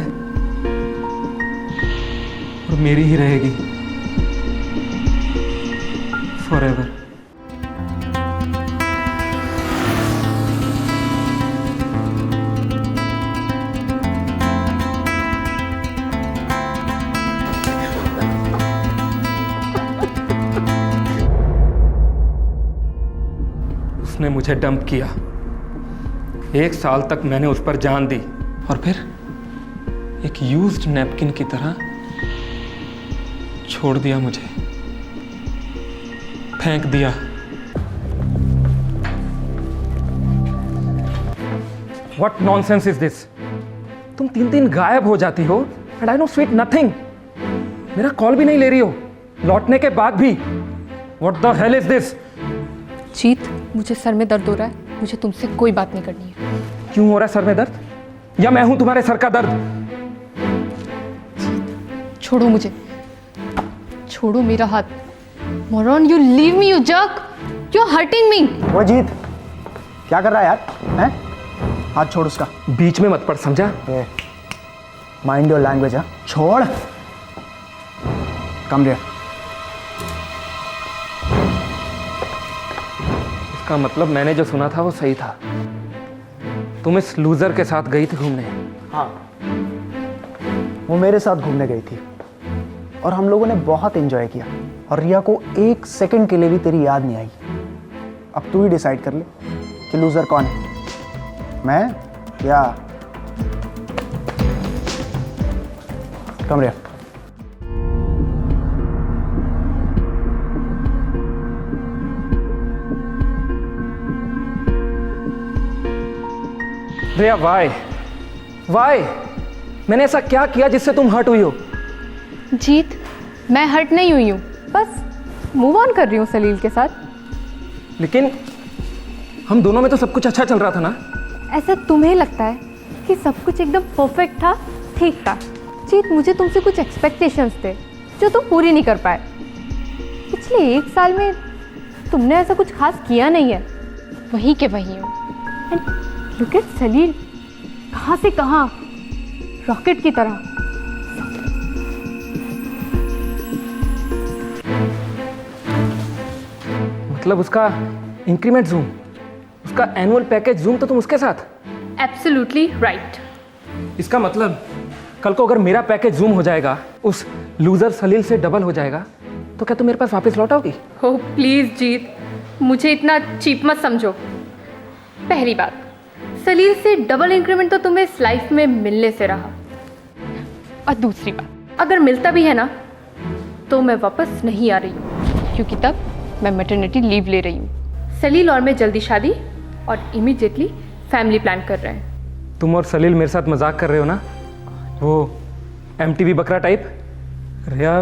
और मेरी ही रहेगी फॉरएवर। उसने मुझे डंप किया। 1 साल तक मैंने उस पर जान दी और फिर एक यूज्ड नैपकिन की तरह छोड़ दिया मुझे, फेंक दिया। What nonsense is this? तुम 3 गायब हो जाती हो and I know sweet nothing. मेरा कॉल भी नहीं ले रही हो, लौटने के बाद भी। What the hell is this? जीत, मुझे सर में दर्द हो रहा है, मुझे तुमसे कोई बात नहीं करनी है। क्यों हो रहा है सर में दर्द? या मैं हूं तुम्हारे सर का दर्द? छोड़ो मुझे, छोड़ो मेरा हाथ। Moron, you leave me, you jerk, you are hurting me. वो जीत, क्या कर रहा है यार? हैं? हाथ छोड़ उसका। बीच में मत पड़, समझा? Mind your language. हाँ, छोड़। कम रे। इसका मतलब मैंने जो सुना था वो सही था। तुम इस लूजर के साथ गई थी घूमने? हाँ, वो मेरे साथ घूमने गई थी और हम लोगों ने बहुत एंजॉय किया और रिया को 1 सेकंड के लिए भी तेरी याद नहीं आई। अब तू ही डिसाइड कर ले कि लूजर कौन है, मैं या कम रिया। रिया, वाई मैंने ऐसा क्या किया जिससे तुम हर्ट हुई हो? जीत, मैं हर्ट नहीं हुई हूँ, बस मूव ऑन कर रही हूँ सलील के साथ। लेकिन हम दोनों में तो सब कुछ अच्छा चल रहा था ना? ऐसा तुम्हें लगता है कि सब कुछ एकदम परफेक्ट था, ठीक था? जीत, मुझे तुमसे कुछ एक्सपेक्टेशंस थे जो तुम पूरी नहीं कर पाए। पिछले 1 साल में तुमने ऐसा कुछ खास किया नहीं है, वहीं के वहीं हो। एंड लुक एट सलील, कहाँ से कहाँ, रॉकेट की तरह। मतलब उसका इंक्रीमेंट जूम, उसका एनुअल पैकेज जूम तो तुम उसके साथ। Absolutely right. इसका मतलब कल को अगर मेरा पैकेज जूम हो जाएगा, उस लूजर सलील से डबल हो जाएगा, तो क्या तुम मेरे पास वापस लौटाओगी? हो प्लीज जीत, मुझे इतना चीप मत समझो। पहली बात, सलील से डबल इंक्रीमेंट तो तुम्हें इस लाइफ में मिलने से रहा, और दूसरी बात, अगर मिलता भी है ना तो मैं वापस नहीं आ रही हूँ, क्योंकि तब मैं मैटरनिटी लीव ले रही हूँ। सलील और मैं जल्दी शादी और इमीडिएटली फैमिली प्लान कर रहे हैं। तुम और सलील मेरे साथ मजाक कर रहे हो ना? वो MTV बकरा टाइप? रिया,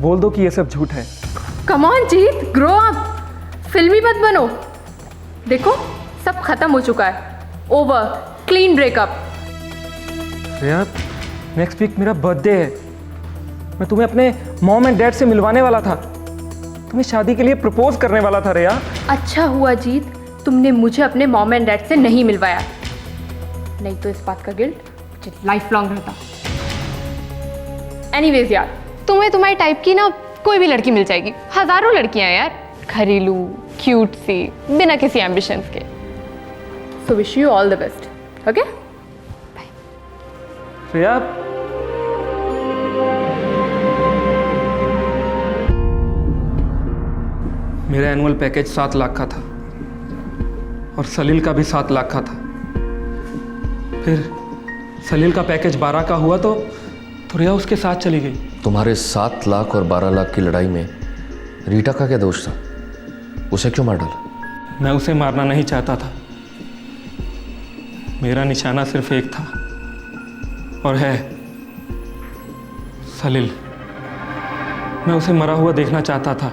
बोल दो कि ये सब झूठ है। Come on Jeet, grow up, फिल्मी मत बनो। देखो सब खत्म हो चुका है, ओवर, क्लीन ब्रेकअप। रिया, नेक्स्ट वीक मेरा बर्थडे है। मैं तुम्हें अपने मॉम एंड डैड से मिलवाने वाला था, तुम्हें शादी के लिए प्रपोज करने वाला था। रिया, अच्छा हुआ जीत तुमने मुझे अपने मॉम एंड डैड से नहीं मिलवाया, नहीं तो इस बात का गिल्ट मुझे लाइफ लॉन्ग रहता। एनीवेज यार, तुम्हें तुम्हारी टाइप की ना कोई भी लड़की मिल जाएगी, हजारों लड़कियां यार, घरेलू, क्यूट सी, बिना किसी एम्बिशंस के। So wish you all the best, okay? Riya, मेरा एनुअल पैकेज 7 लाख का था और सलील का भी 7 लाख का था। फिर सलील का पैकेज 12 का हुआ तो रिया उसके साथ चली गई। तुम्हारे 7 लाख और 12 लाख की लड़ाई में रीटा का क्या दोष था? उसे क्यों मार डाला? मैं उसे मारना नहीं चाहता था, मेरा निशाना सिर्फ एक था और है सलील। मैं उसे मरा हुआ देखना चाहता था,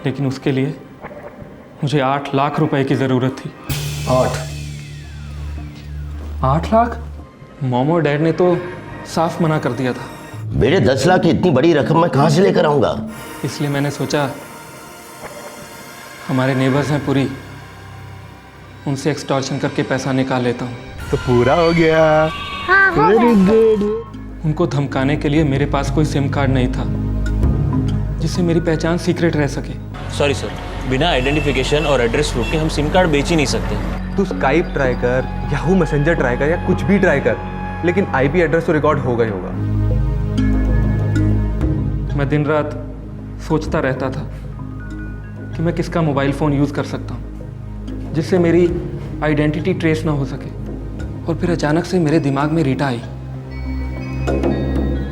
लेकिन उसके लिए मुझे 8 लाख रुपए की जरूरत थी। 8 लाख? मॉम और डैड ने तो साफ मना कर दिया था। बेटे 10 लाख की इतनी बड़ी रकम मैं कहाँ से लेकर आऊंगा? इसलिए मैंने सोचा हमारे नेबर्स हैं पूरी, उनसे एक्सटॉर्शन करके पैसा निकाल लेता हूँ। तो पूरा हो गया। हाँ, हो वेरी गुड। उनको धमकाने के लिए मेरे पास कोई सिम कार्ड नहीं था जिससे मेरी पहचान सीक्रेट रह सके। सॉरी सर, बिना आइडेंटिफिकेशन और एड्रेस प्रूफ के हम सिम कार्ड बेच ही नहीं सकते। तू स्काइप ट्राई कर, याहू मैसेंजर ट्राई कर, या कुछ भी ट्राई कर, लेकिन IP एड्रेस तो रिकॉर्ड होगा ही होगा। मैं दिन रात सोचता रहता था कि मैं किसका मोबाइल फ़ोन यूज़ कर सकता हूँ जिससे मेरी आइडेंटिटी ट्रेस ना हो सके। और फिर अचानक से मेरे दिमाग में रीटा आई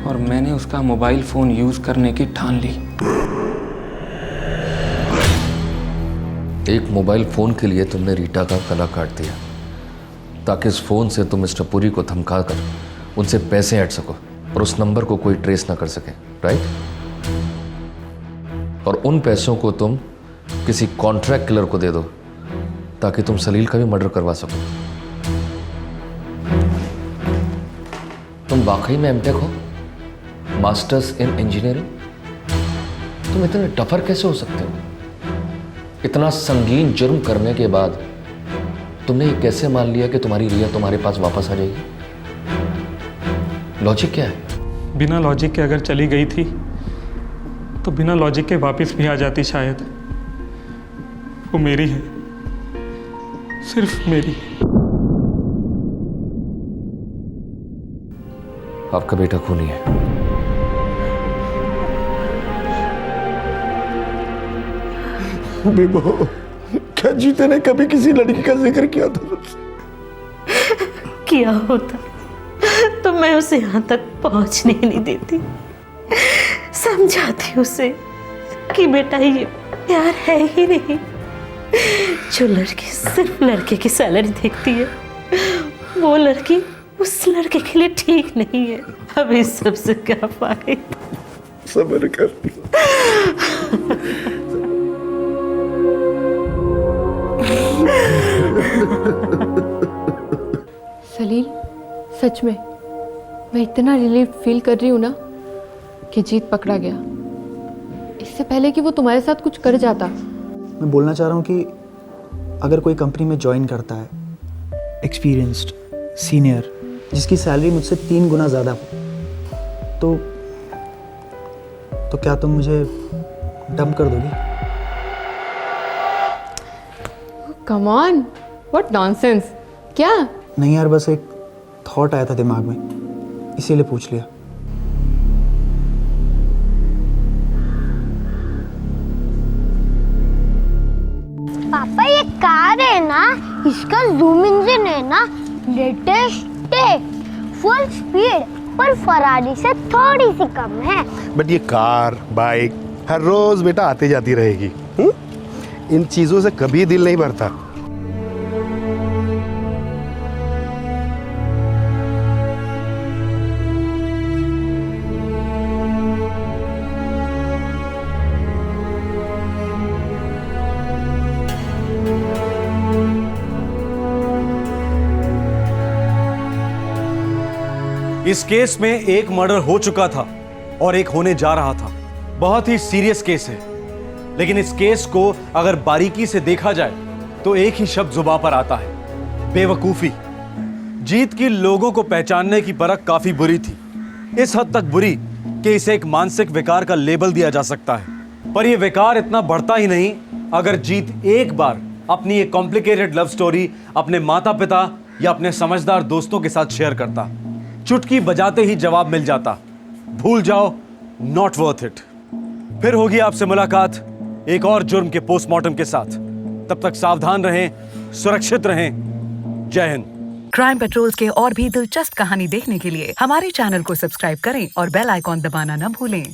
और मैंने उसका मोबाइल फ़ोन यूज़ करने की ठान ली। एक मोबाइल फ़ोन के लिए तुमने रीटा का गला काट दिया ताकि इस फ़ोन से तुम मिस्टर पुरी को धमका कर उनसे पैसे ऐड सको और उस नंबर को कोई ट्रेस ना कर सके, राइट? और उन पैसों को तुम किसी कॉन्ट्रैक्ट किलर को दे दो ताकि तुम सलील का भी मर्डर करवा सको। तुम वाकई में एमटेक हो, मास्टर्स इन इंजीनियरिंग? तुम इतने टफर कैसे हो सकते हो? इतना संगीन जुर्म करने के बाद तुमने ये कैसे मान लिया कि तुम्हारी रिया तुम्हारे पास वापस आ जाएगी? लॉजिक क्या है? बिना लॉजिक के अगर चली गई थी तो बिना लॉजिक के वापस भी आ जाती शायद। वो मेरी है, सिर्फ मेरी। आपका बेटा खूनी है। बेबो, क्या जीते ने कभी किसी लड़की का जिक्र किया था? किया होता तो मैं उसे यहाँ तक पहुँचने नहीं देती, समझाती उसे कि बेटा ये प्यार है ही नहीं। जो लड़की सिर्फ लड़के की सैलरी देखती है वो लड़की उस लड़के के लिए ठीक नहीं है। अब इस सबसे क्या फायदा? सब्र कर। सलील, सच में मैं इतना रिलीफ फील कर रही हूँ ना कि जीत पकड़ा गया, इससे पहले कि वो तुम्हारे साथ कुछ कर जाता। मैं बोलना चाह रहा हूँ कि अगर कोई कंपनी में ज्वाइन करता है, एक्सपीरियंस्ड सीनियर, जिसकी सैलरी मुझसे 3 गुना ज़्यादा हो, तो क्या तुम मुझे डंप कर दोगी? Come on, what nonsense. क्या? नहीं यार, बस एक थॉट आया था दिमाग में, इसीलिए पूछ लिया। पापा ये कार है ना, इसका जूम इंजन है ना लेटेस्ट है, फुल स्पीड, पर फरारी से थोड़ी सी कम है। बट ये कार बाइक हर रोज बेटा आती जाती रहेगी। इन चीजों से कभी दिल नहीं भरता। इस केस में एक मर्डर हो चुका था और एक होने जा रहा था। बहुत ही सीरियस केस है, लेकिन इस केस को अगर बारीकी से देखा जाए तो एक ही शब्द जुबान पर आता है, बेवकूफी। जीत की लोगों को पहचानने की परख काफी बुरी थी, इस हद तक बुरी कि इसे एक मानसिक विकार का लेबल दिया जा सकता है। पर यह विकार इतना बढ़ता ही नहीं अगर जीत एक बार अपनी एक कॉम्प्लिकेटेड लव स्टोरी अपने माता पिता या अपने समझदार दोस्तों के साथ शेयर करता। चुटकी बजाते ही जवाब मिल जाता, भूल जाओ, नॉट वर्थ इट। फिर होगी आपसे मुलाकात एक और जुर्म के पोस्टमार्टम के साथ। तब तक सावधान रहें, सुरक्षित रहें। जय हिंद। क्राइम पेट्रोल्स के और भी दिलचस्प कहानी देखने के लिए हमारे चैनल को सब्सक्राइब करें और बेल आइकॉन दबाना न भूलें।